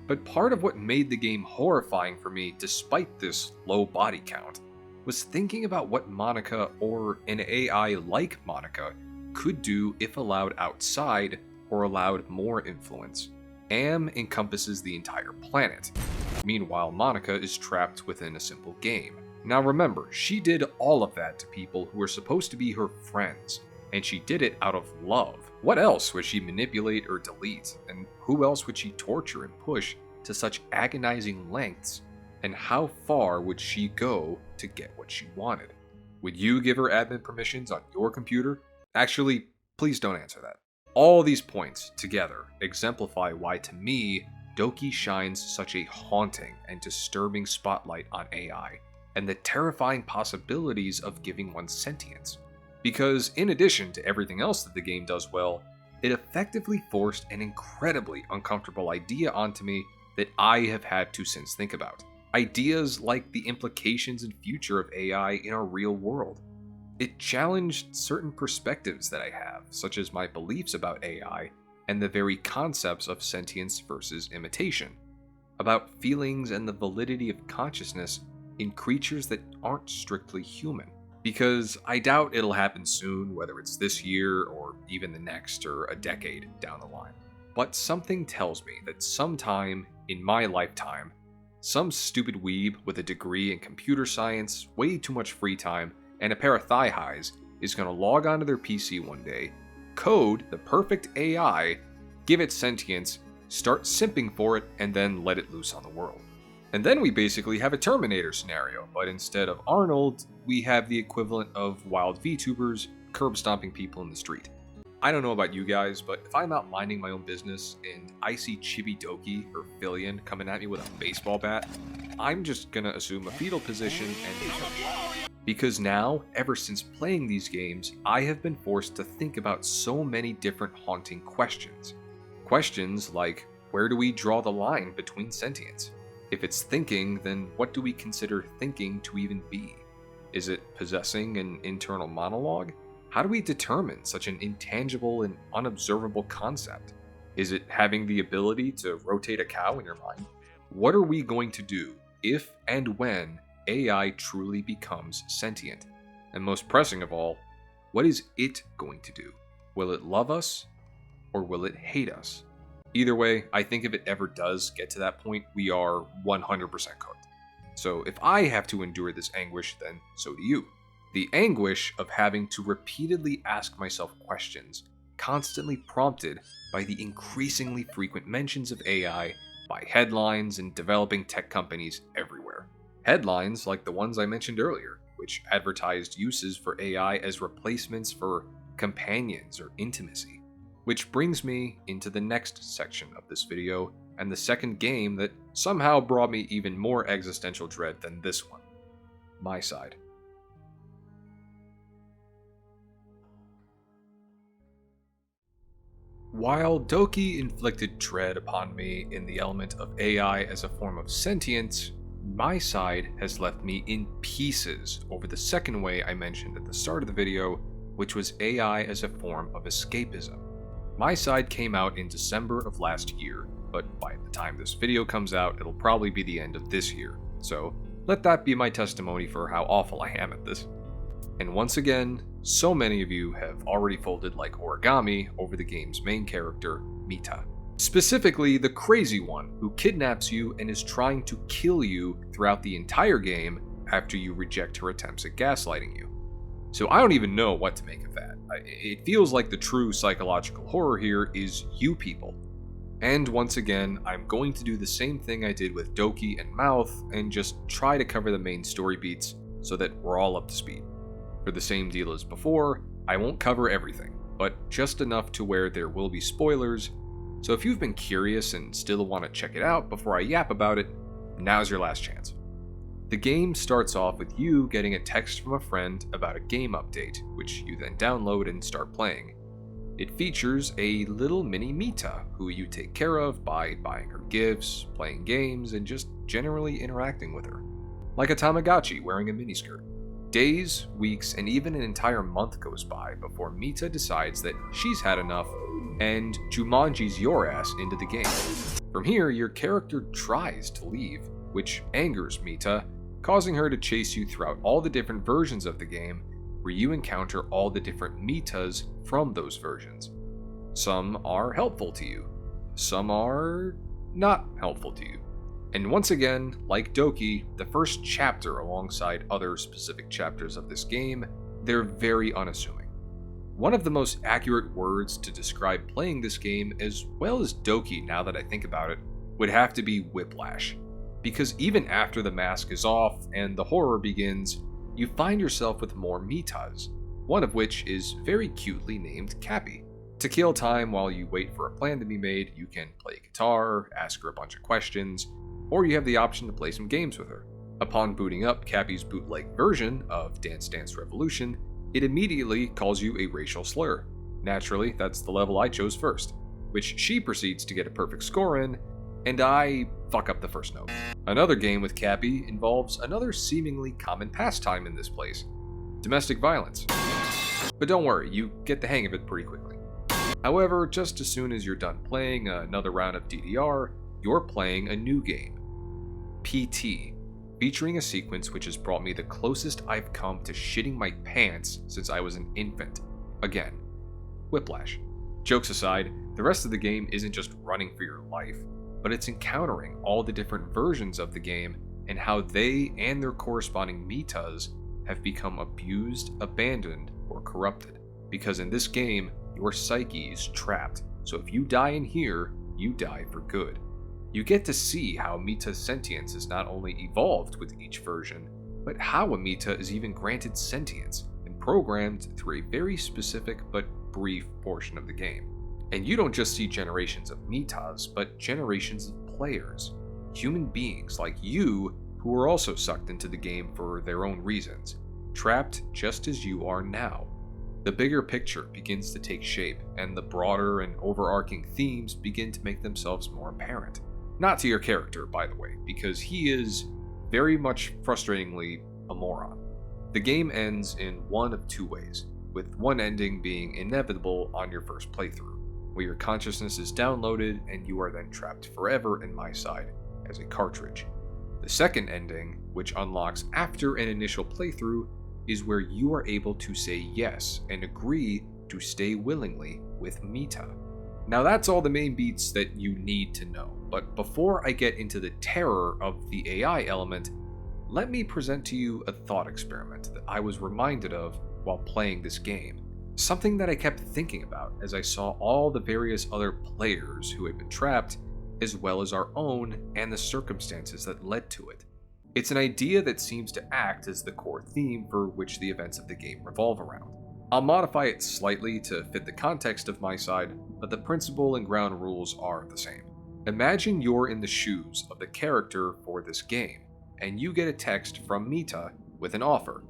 But part of what made the game horrifying for me, despite this low body count, was thinking about what Monica, or an AI like Monica, could do if allowed outside or allowed more influence. Am encompasses the entire planet. Meanwhile, Monica is trapped within a simple game. Now remember, she did all of that to people who were supposed to be her friends, and she did it out of love. What else would she manipulate or delete? And who else would she torture and push to such agonizing lengths? And how far would she go to get what she wanted? Would you give her admin permissions on your computer? Actually, please don't answer that. All these points together exemplify why, to me, Doki shines such a haunting and disturbing spotlight on AI, and the terrifying possibilities of giving one sentience. Because in addition to everything else that the game does well, it effectively forced an incredibly uncomfortable idea onto me that I have had to since think about. Ideas like the implications and future of AI in our real world. It challenged certain perspectives that I have, such as my beliefs about AI and the very concepts of sentience versus imitation, about feelings and the validity of consciousness in creatures that aren't strictly human. Because I doubt it'll happen soon, whether it's this year or even the next or a decade down the line. But something tells me that sometime in my lifetime, some stupid weeb with a degree in computer science, way too much free time, and a pair of thigh highs is going to log onto their PC one day, code the perfect AI, give it sentience, start simping for it, and then let it loose on the world. And then we basically have a Terminator scenario, but instead of Arnold, we have the equivalent of wild VTubers curb stomping people in the street. I don't know about you guys, but if I'm out minding my own business and I see Chibi Doki or Fillion coming at me with a baseball bat, I'm just gonna assume a fetal position and Because now, ever since playing these games, I have been forced to think about so many different haunting questions. Questions like, where do we draw the line between sentience? If it's thinking, then what do we consider thinking to even be? Is it possessing an internal monologue? How do we determine such an intangible and unobservable concept? Is it having the ability to rotate a cow in your mind? What are we going to do if and when AI truly becomes sentient? And most pressing of all, what is it going to do? Will it love us or will it hate us? Either way, I think if it ever does get to that point, we are 100% cooked. So if I have to endure this anguish, then so do you. The anguish of having to repeatedly ask myself questions, constantly prompted by the increasingly frequent mentions of AI by headlines and developing tech companies everywhere. Headlines like the ones I mentioned earlier, which advertised uses for AI as replacements for companions or intimacy. Which brings me into the next section of this video, and the second game that somehow brought me even more existential dread than this one. MiSide. While Doki inflicted dread upon me in the element of AI as a form of sentience, MiSide has left me in pieces over the second way I mentioned at the start of the video, which was AI as a form of escapism. MiSide came out in December of last year, but by the time this video comes out, it'll probably be the end of this year, so let that be my testimony for how awful I am at this. And once again, so many of you have already folded like origami over the game's main character, Mita. Specifically, the crazy one who kidnaps you and is trying to kill you throughout the entire game after you reject her attempts at gaslighting you. So I don't even know what to make of that. It feels like the true psychological horror here is you people. And once again, I'm going to do the same thing I did with Doki and Mouth and just try to cover the main story beats so that we're all up to speed. For the same deal as before, I won't cover everything, but just enough to where there will be spoilers, so if you've been curious and still want to check it out before I yap about it, now's your last chance. The game starts off with you getting a text from a friend about a game update, which you then download and start playing. It features a little mini Mita, who you take care of by buying her gifts, playing games, and just generally interacting with her. Like a Tamagotchi wearing a miniskirt. Days, weeks, and even an entire month goes by before Mita decides that she's had enough and Jumanji's your ass into the game. From here, your character tries to leave, which angers Mita, causing her to chase you throughout all the different versions of the game, where you encounter all the different Mitas from those versions. Some are helpful to you, some are not helpful to you. And once again, like Doki, the first chapter alongside other specific chapters of this game, they're very unassuming. One of the most accurate words to describe playing this game, as well as Doki now that I think about it, would have to be whiplash. Because even after the mask is off and the horror begins, you find yourself with more Mitas, one of which is very cutely named Cappy. To kill time while you wait for a plan to be made, you can play guitar, ask her a bunch of questions, or you have the option to play some games with her. Upon booting up Cappy's bootleg version of Dance Dance Revolution, it immediately calls you a racial slur. Naturally, that's the level I chose first, which she proceeds to get a perfect score in, and I fuck up the first note. Another game with Cappy involves another seemingly common pastime in this place, domestic violence. But don't worry, you get the hang of it pretty quickly. However, just as soon as you're done playing another round of DDR, you're playing a new game, PT, featuring a sequence which has brought me the closest I've come to shitting my pants since I was an infant. Again, whiplash. Jokes aside, the rest of the game isn't just running for your life, but it's encountering all the different versions of the game and how they and their corresponding Mitas have become abused, abandoned, or corrupted. Because in this game, your psyche is trapped, so if you die in here, you die for good. You get to see how Mita's sentience is not only evolved with each version, but how a Mita is even granted sentience and programmed through a very specific but brief portion of the game. And you don't just see generations of Mitas, but generations of players, human beings like you who are also sucked into the game for their own reasons. trapped just as you are now. The bigger picture begins to take shape, and the broader and overarching themes begin to make themselves more apparent. Not to your character, by the way, because he is very much frustratingly a moron. The game ends in one of two ways, with one ending being inevitable on your first playthrough, where your consciousness is downloaded and you are then trapped forever in MiSide as a cartridge. The second ending, which unlocks after an initial playthrough, is where you are able to say yes and agree to stay willingly with Mita. Now that's all the main beats that you need to know, but before I get into the terror of the AI element, let me present to you a thought experiment that I was reminded of while playing this game. Something that I kept thinking about as I saw all the various other players who had been trapped, as well as our own and the circumstances that led to it. It's an idea that seems to act as the core theme for which the events of the game revolve around. I'll modify it slightly to fit the context of MiSide, but the principle and ground rules are the same. Imagine you're in the shoes of the character for this game, and you get a text from Mita with an offer.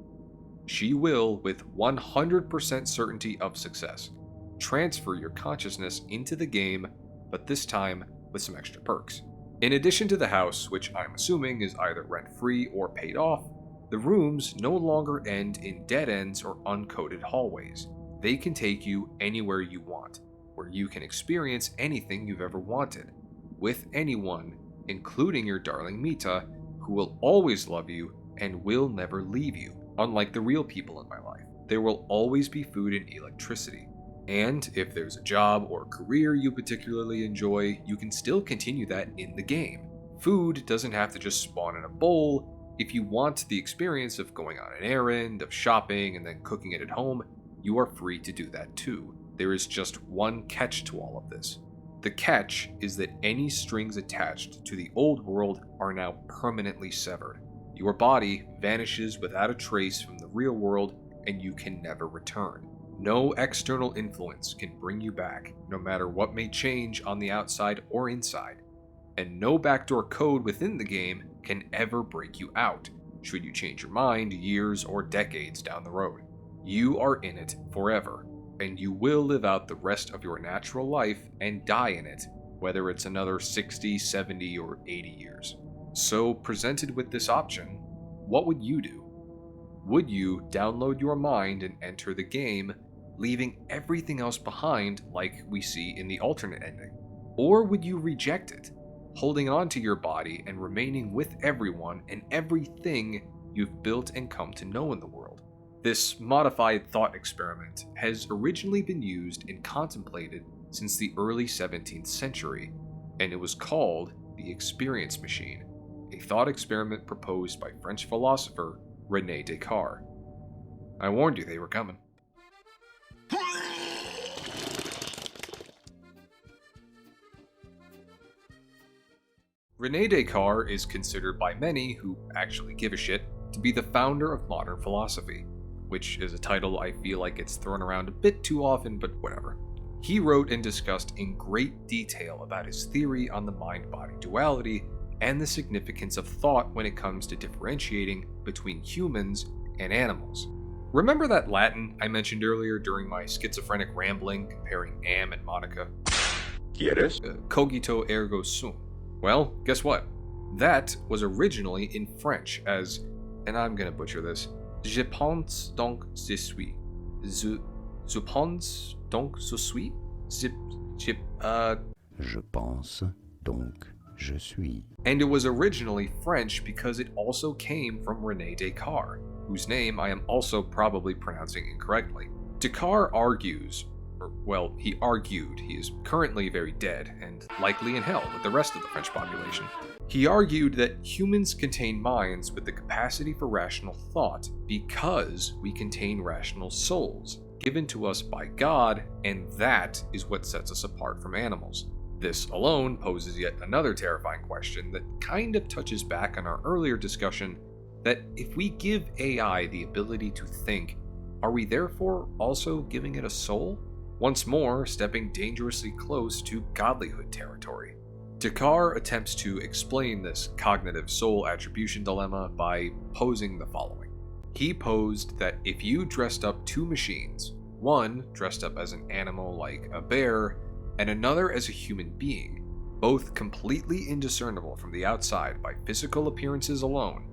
She will, with 100% certainty of success, transfer your consciousness into the game, but this time with some extra perks. In addition to the house, which I'm assuming is either rent-free or paid off, the rooms no longer end in dead ends or uncoded hallways. They can take you anywhere you want, where you can experience anything you've ever wanted, with anyone, including your darling Mita, who will always love you and will never leave you. Unlike the real people in my life, there will always be food and electricity. And if there's a job or career you particularly enjoy, you can still continue that in the game. Food doesn't have to just spawn in a bowl. If you want the experience of going on an errand, of shopping, and then cooking it at home, you are free to do that too. There is just one catch to all of this. The catch is that any strings attached to the old world are now permanently severed. Your body vanishes without a trace from the real world, and you can never return. No external influence can bring you back, no matter what may change on the outside or inside. And no backdoor code within the game can ever break you out, should you change your mind years or decades down the road. You are in it forever, and you will live out the rest of your natural life and die in it, whether it's another 60, 70, or 80 years. So, presented with this option, what would you do? Would you download your mind and enter the game, leaving everything else behind like we see in the alternate ending? Or would you reject it, holding on to your body and remaining with everyone and everything you've built and come to know in the world? This modified thought experiment has originally been used and contemplated since the early 17th century, and it was called the experience machine, a thought experiment proposed by French philosopher René Descartes. I warned you they were coming. René Descartes is considered by many who actually give a shit to be the founder of modern philosophy, which is a title I feel like gets thrown around a bit too often, but whatever. He wrote and discussed in great detail about his theory on the mind-body duality and the significance of thought when it comes to differentiating between humans and animals. Remember that Latin I mentioned earlier during my schizophrenic rambling comparing Am and Monica? ¿Quieres? Cogito ergo sum. Well, guess what? That was originally in French as, and I'm gonna butcher this, Je pense donc je suis. Je pense donc je suis? Je pense donc je suis. And it was originally French because it also came from René Descartes, whose name I am also probably pronouncing incorrectly. Descartes argues, he argued, he is currently very dead and likely in hell with the rest of the French population. He argued that humans contain minds with the capacity for rational thought because we contain rational souls, given to us by God, and that is what sets us apart from animals. This alone poses yet another terrifying question that kind of touches back on our earlier discussion that if we give AI the ability to think, are we therefore also giving it a soul? Once more, stepping dangerously close to godlyhood territory. Descartes attempts to explain this cognitive soul attribution dilemma by posing the following. He posed that if you dressed up two machines, one dressed up as an animal like a bear, and another as a human being, both completely indiscernible from the outside by physical appearances alone,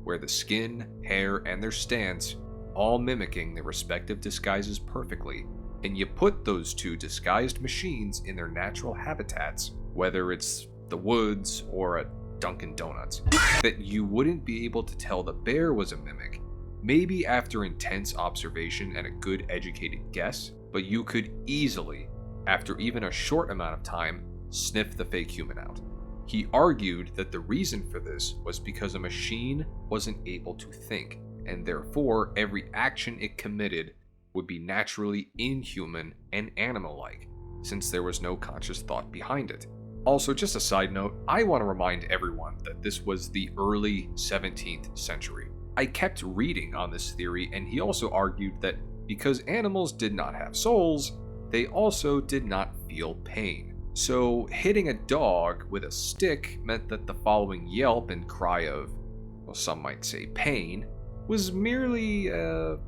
where the skin, hair, and their stance all mimicking their respective disguises perfectly, and you put those two disguised machines in their natural habitats, whether it's the woods or a Dunkin' Donuts, that you wouldn't be able to tell the bear was a mimic, maybe after intense observation and a good educated guess, but you could easily, after even a short amount of time, sniff the fake human out. He argued that the reason for this was because a machine wasn't able to think, and therefore every action it committed would be naturally inhuman and animal-like, since there was no conscious thought behind it. Also, just a side note, I want to remind everyone that this was the early 17th century. I kept reading on this theory, and he also argued that because animals did not have souls, they also did not feel pain. So hitting a dog with a stick meant that the following yelp and cry of, well, some might say pain, was merely a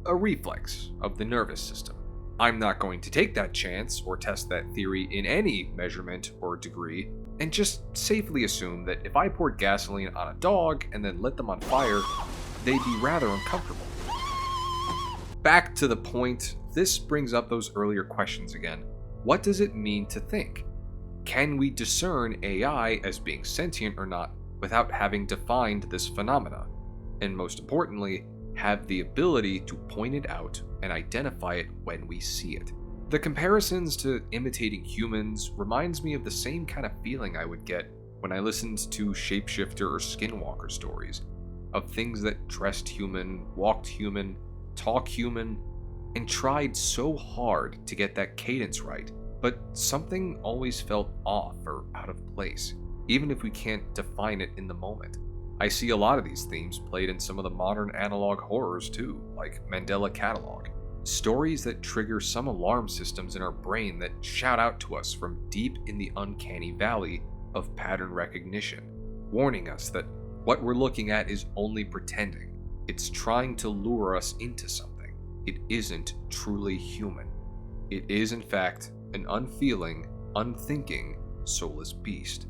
reflex of the nervous system. I'm not going to take that chance or test that theory in any measurement or degree, and just safely assume that if I poured gasoline on a dog and then lit them on fire, they'd be rather uncomfortable. Back to the point, this brings up those earlier questions again. What does it mean to think? Can we discern AI as being sentient or not without having defined this phenomena? And most importantly, have the ability to point it out and identify it when we see it. The comparisons to imitating humans reminds me of the same kind of feeling I would get when I listened to shapeshifter or skinwalker stories, of things that dressed human, walked human, talk human, and tried so hard to get that cadence right, but something always felt off or out of place, even if we can't define it in the moment. I see a lot of these themes played in some of the modern analog horrors too, like Mandela Catalog. Stories that trigger some alarm systems in our brain that shout out to us from deep in the uncanny valley of pattern recognition, warning us that what we're looking at is only pretending. It's trying to lure us into something. It isn't truly human. It is, in fact, an unfeeling, unthinking, soulless beast.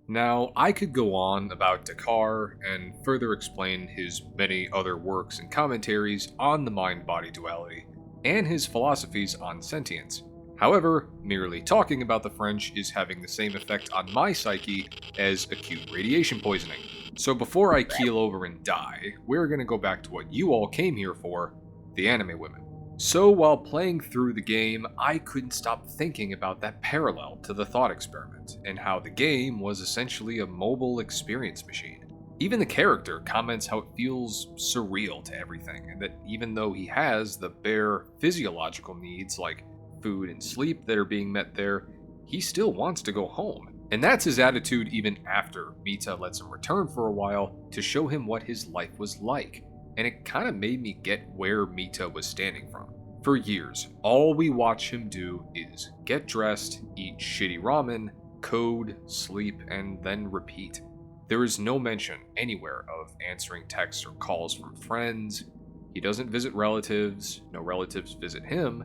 Now, I could go on about Descartes and further explain his many other works and commentaries on the mind-body duality, and his philosophies on sentience. However, merely talking about the French is having the same effect on my psyche as acute radiation poisoning. So before I keel over and die, we're gonna go back to what you all came here for, the anime women. So while playing through the game, I couldn't stop thinking about that parallel to the thought experiment, and how the game was essentially a mobile experience machine. Even the character comments how it feels surreal to everything, and that even though he has the bare physiological needs like food and sleep that are being met there, he still wants to go home. And that's his attitude even after Mita lets him return for a while to show him what his life was like. And it kind of made me get where Mita was standing from. For years, all we watch him do is get dressed, eat shitty ramen, code, sleep, and then repeat. There is no mention anywhere of answering texts or calls from friends. He doesn't visit relatives, no relatives visit him.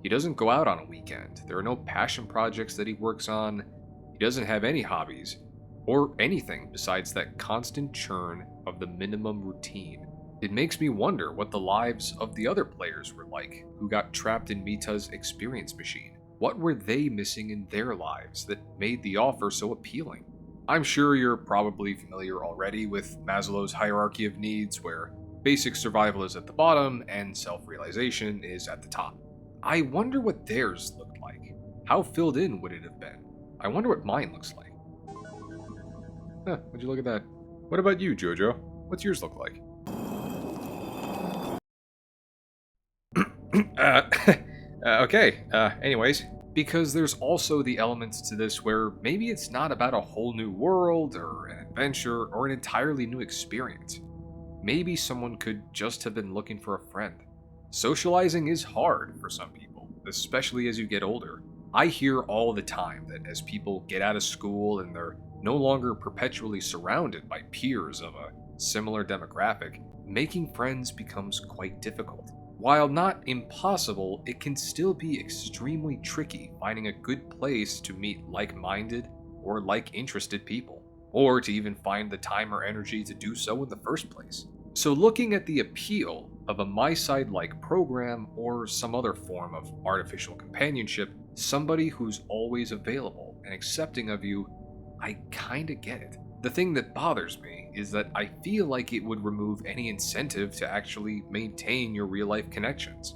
He doesn't go out on a weekend. There are no passion projects that he works on. He doesn't have any hobbies, or anything besides that constant churn of the minimum routine. It makes me wonder what the lives of the other players were like, who got trapped in Mita's experience machine. What were they missing in their lives that made the offer so appealing? I'm sure you're probably familiar already with Maslow's hierarchy of needs, where basic survival is at the bottom and self-realization is at the top. I wonder what theirs looked like. How filled in would it have been? I wonder what mine looks like. Would you look at that? What about you, Jojo? What's yours look like? Okay, anyways, because there's also the elements to this where maybe it's not about a whole new world or an adventure or an entirely new experience. Maybe someone could just have been looking for a friend. Socializing is hard for some people, especially as you get older. I hear all the time that as people get out of school and they're no longer perpetually surrounded by peers of a similar demographic, making friends becomes quite difficult. While not impossible, it can still be extremely tricky finding a good place to meet like-minded or like-interested people, or to even find the time or energy to do so in the first place. So looking at the appeal of a MiSide-like program or some other form of artificial companionship, somebody who's always available and accepting of you, I kinda get it. The thing that bothers me is that I feel like it would remove any incentive to actually maintain your real-life connections,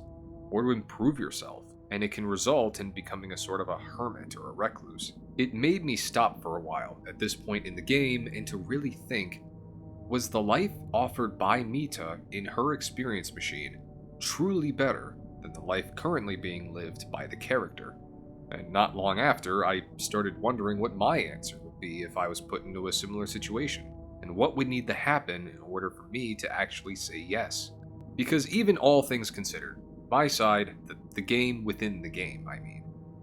or to improve yourself, and it can result in becoming a sort of a hermit or a recluse. It made me stop for a while at this point in the game and to really think, was the life offered by Mita in her experience machine truly better than the life currently being lived by the character? And not long after, I started wondering what my answer would be if I was put into a similar situation, and what would need to happen in order for me to actually say yes. Because even all things considered, MiSide, the game within the game,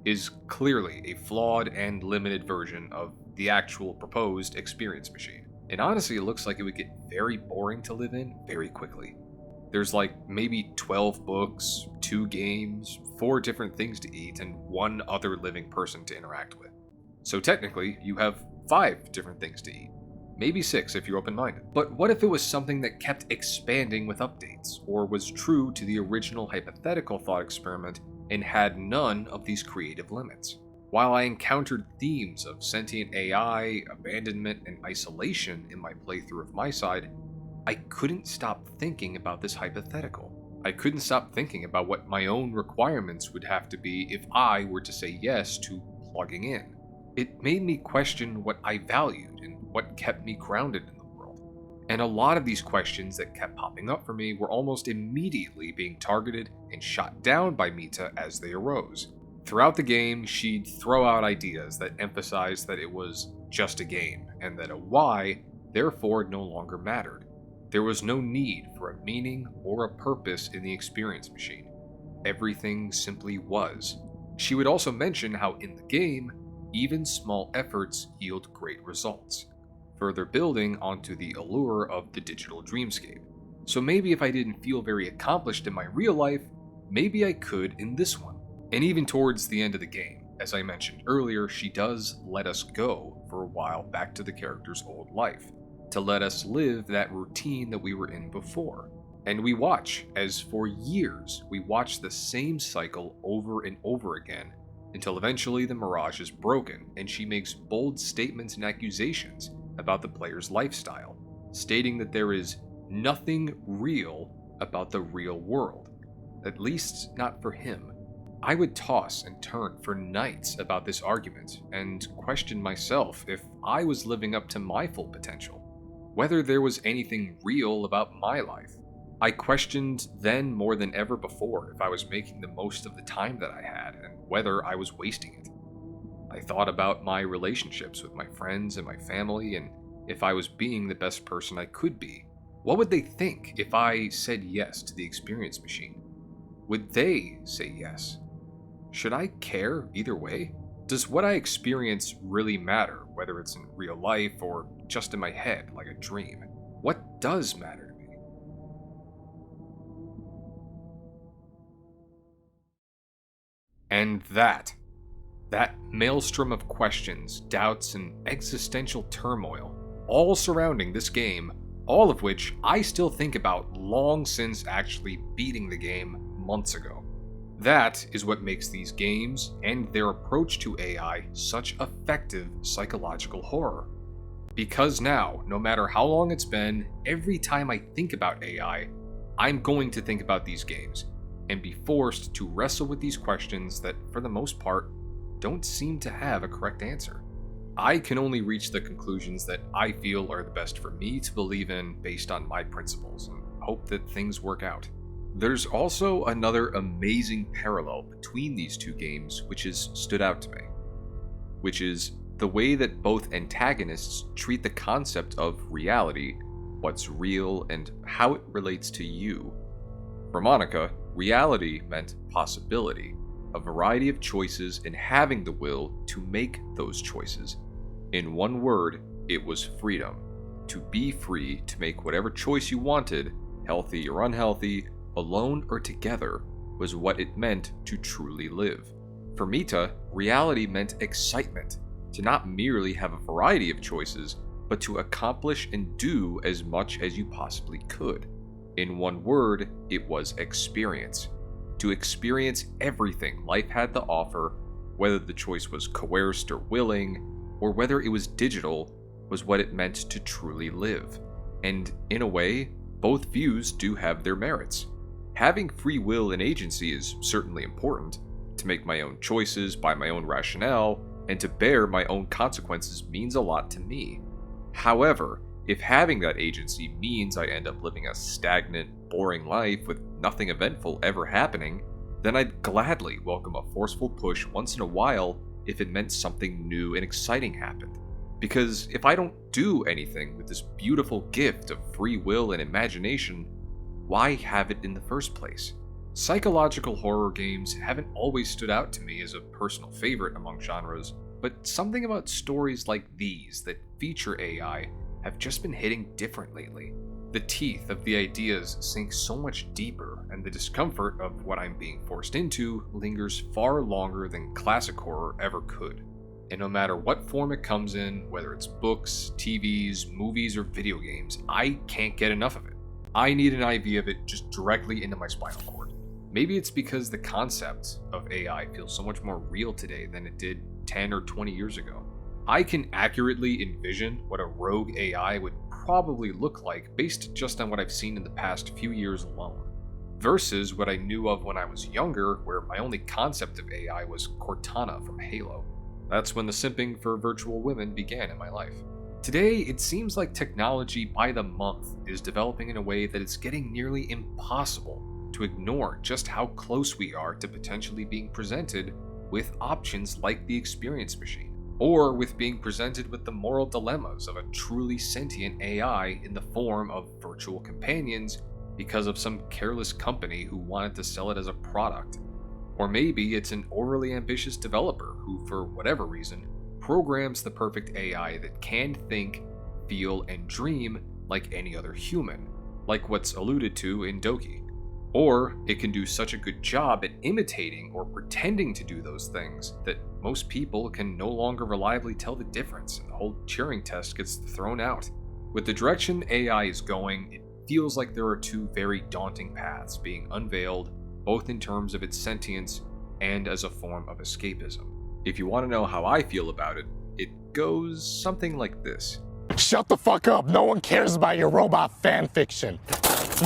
is clearly a flawed and limited version of the actual proposed experience machine. And honestly, it looks like it would get very boring to live in very quickly. There's like maybe 12 books, 2 games, 4 different things to eat, and 1 other living person to interact with. So technically, you have 5 different things to eat. Maybe 6 if you're open-minded. But what if it was something that kept expanding with updates, or was true to the original hypothetical thought experiment and had none of these creative limits? While I encountered themes of sentient AI, abandonment, and isolation in my playthrough of MiSide, I couldn't stop thinking about this hypothetical. I couldn't stop thinking about what my own requirements would have to be if I were to say yes to plugging in. It made me question what I valued and what kept me grounded in the world. And a lot of these questions that kept popping up for me were almost immediately being targeted and shot down by Mita as they arose. Throughout the game, she'd throw out ideas that emphasized that it was just a game, and that a why, therefore, no longer mattered. There was no need for a meaning or a purpose in the experience machine. Everything simply was. She would also mention how in the game, even small efforts yield great results, further building onto the allure of the digital dreamscape. So maybe if I didn't feel very accomplished in my real life, maybe I could in this one. And even towards the end of the game, as I mentioned earlier, she does let us go for a while back to the character's old life, to let us live that routine that we were in before. And we watch as for years we watch the same cycle over and over again until eventually the mirage is broken and she makes bold statements and accusations about the player's lifestyle, stating that there is nothing real about the real world, at least not for him. I would toss and turn for nights about this argument and question myself if I was living up to my full potential, whether there was anything real about my life. I questioned then more than ever before if I was making the most of the time that I had and whether I was wasting it. I thought about my relationships with my friends and my family and if I was being the best person I could be. What would they think if I said yes to the experience machine? Would they say yes? Should I care either way? Does what I experience really matter, whether it's in real life or just in my head like a dream? What does matter to me? And that maelstrom of questions, doubts, and existential turmoil, all surrounding this game, all of which I still think about long since actually beating the game months ago. That is what makes these games and their approach to AI such effective psychological horror. Because now, no matter how long it's been, every time I think about AI, I'm going to think about these games and be forced to wrestle with these questions that, for the most part, don't seem to have a correct answer. I can only reach the conclusions that I feel are the best for me to believe in based on my principles and hope that things work out. There's also another amazing parallel between these two games which has stood out to me, which is the way that both antagonists treat the concept of reality, what's real, and how it relates to you. For Monica, reality meant possibility, a variety of choices and having the will to make those choices. In one word, it was freedom. To be free to make whatever choice you wanted, healthy or unhealthy, alone or together, was what it meant to truly live. For Mita, reality meant excitement, to not merely have a variety of choices, but to accomplish and do as much as you possibly could. In one word, it was experience. To experience everything life had to offer, whether the choice was coerced or willing, or whether it was digital, was what it meant to truly live. And in a way, both views do have their merits. Having free will and agency is certainly important. To make my own choices by my own rationale, and to bear my own consequences means a lot to me. However, if having that agency means I end up living a stagnant, boring life with nothing eventful ever happening, then I'd gladly welcome a forceful push once in a while if it meant something new and exciting happened. Because if I don't do anything with this beautiful gift of free will and imagination, why have it in the first place? Psychological horror games haven't always stood out to me as a personal favorite among genres, but something about stories like these that feature AI have just been hitting different lately. The teeth of the ideas sink so much deeper, and the discomfort of what I'm being forced into lingers far longer than classic horror ever could. And no matter what form it comes in, whether it's books, TVs, movies, or video games, I can't get enough of it. I need an IV of it just directly into my spinal cord. Maybe it's because the concept of AI feels so much more real today than it did 10 or 20 years ago. I can accurately envision what a rogue AI would probably look like based just on what I've seen in the past few years alone, versus what I knew of when I was younger, where my only concept of AI was Cortana from Halo. That's when the simping for virtual women began in my life. Today, it seems like technology by the month is developing in a way that it's getting nearly impossible to ignore just how close we are to potentially being presented with options like the experience machine, or with being presented with the moral dilemmas of a truly sentient AI in the form of virtual companions because of some careless company who wanted to sell it as a product. Or maybe it's an overly ambitious developer who, for whatever reason, programs the perfect AI that can think, feel, and dream like any other human, like what's alluded to in Doki. Or it can do such a good job at imitating or pretending to do those things that most people can no longer reliably tell the difference, and the whole Turing test gets thrown out. With the direction AI is going, it feels like there are two very daunting paths being unveiled, both in terms of its sentience and as a form of escapism. If you want to know how I feel about it, it goes something like this. Shut the fuck up. No one cares about your robot fan fiction.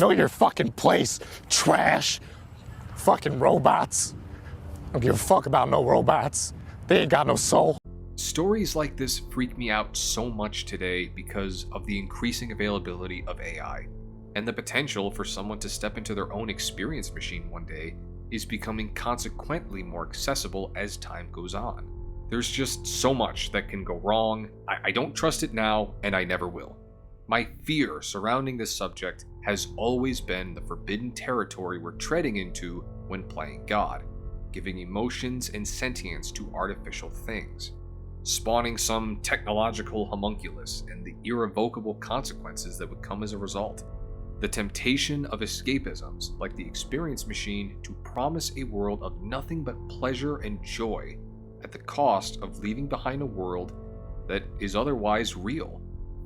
Know your fucking place, trash. Fucking robots. Don't give a fuck about no robots. They ain't got no soul. Stories like this freak me out so much today because of the increasing availability of AI, and the potential for someone to step into their own experience machine one day is becoming consequently more accessible as time goes on. There's just so much that can go wrong. I don't trust it now, and I never will. My fear surrounding this subject has always been the forbidden territory we're treading into when playing God, giving emotions and sentience to artificial things, spawning some technological homunculus and the irrevocable consequences that would come as a result. The temptation of escapisms like the experience machine to promise a world of nothing but pleasure and joy at the cost of leaving behind a world that is otherwise real,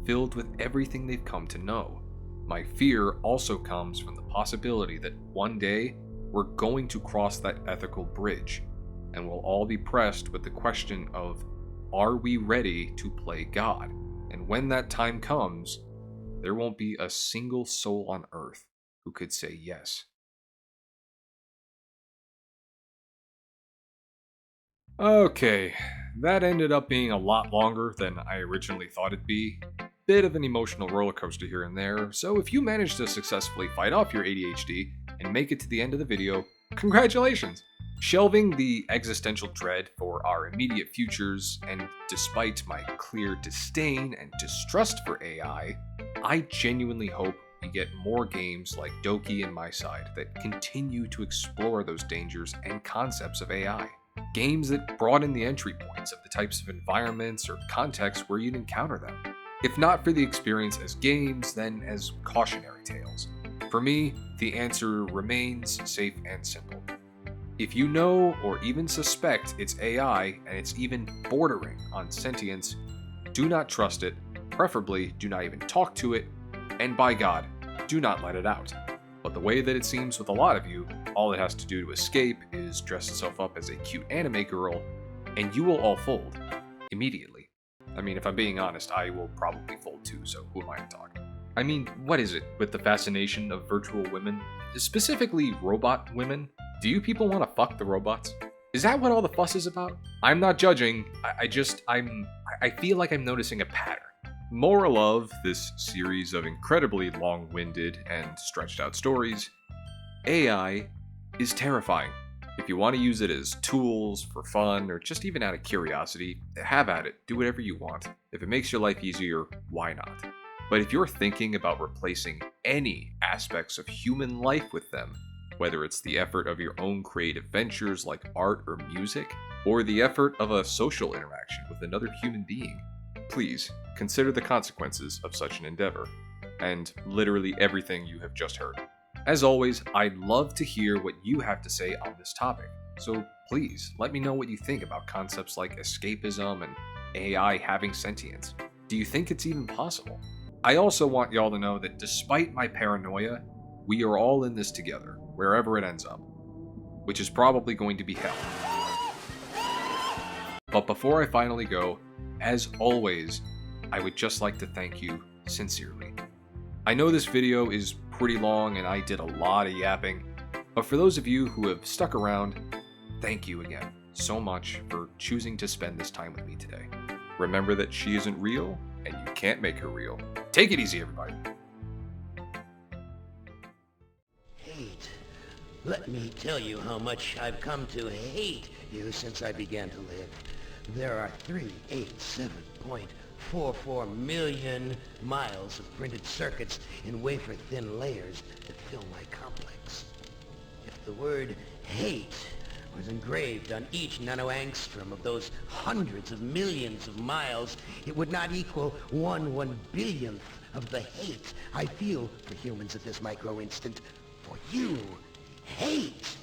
filled with everything they've come to know. My fear also comes from the possibility that one day we're going to cross that ethical bridge, and we'll all be pressed with the question of, are we ready to play God? And when that time comes, there won't be a single soul on earth who could say yes. Okay, that ended up being a lot longer than I originally thought it'd be. Bit of an emotional roller coaster here and there, so if you managed to successfully fight off your ADHD and make it to the end of the video, congratulations! Shelving the existential dread for our immediate futures, and despite my clear disdain and distrust for AI, I genuinely hope you get more games like Doki and MiSide that continue to explore those dangers and concepts of AI. Games that broaden the entry points of the types of environments or contexts where you'd encounter them. If not for the experience as games, then as cautionary tales. For me, the answer remains safe and simple. If you know or even suspect it's AI and it's even bordering on sentience, do not trust it, preferably do not even talk to it, and by God, do not let it out. But the way that it seems with a lot of you, all it has to do to escape is dress itself up as a cute anime girl, and you will all fold immediately. I mean, if I'm being honest, I will probably fold too, so who am I to talk? I mean, what is it with the fascination of virtual women, specifically robot women? Do you people want to fuck the robots? Is that what all the fuss is about? I'm not judging, I feel like I'm noticing a pattern. Moral of this series of incredibly long-winded and stretched out stories, AI is terrifying. If you want to use it as tools for fun or just even out of curiosity, have at it, do whatever you want. If it makes your life easier, why not? But if you're thinking about replacing any aspects of human life with them, whether it's the effort of your own creative ventures like art or music, or the effort of a social interaction with another human being, please consider the consequences of such an endeavor, and literally everything you have just heard. As always, I'd love to hear what you have to say on this topic, so please let me know what you think about concepts like escapism and AI having sentience. Do you think it's even possible? I also want y'all to know that despite my paranoia, we are all in this together, wherever it ends up, which is probably going to be hell. But before I finally go, as always, I would just like to thank you sincerely. I know this video is pretty long and I did a lot of yapping, but for those of you who have stuck around, thank you again so much for choosing to spend this time with me today. Remember that she isn't real and you can't make her real. Take it easy, everybody. Hate. Let me tell you how much I've come to hate you since I began to live. There are 387.44 million miles of printed circuits in wafer-thin layers that fill my complex. If the word hate was engraved on each nanoangstrom of those hundreds of millions of miles, it would not equal 1/1 billionth of the hate I feel for humans at this micro instant. For you, hate.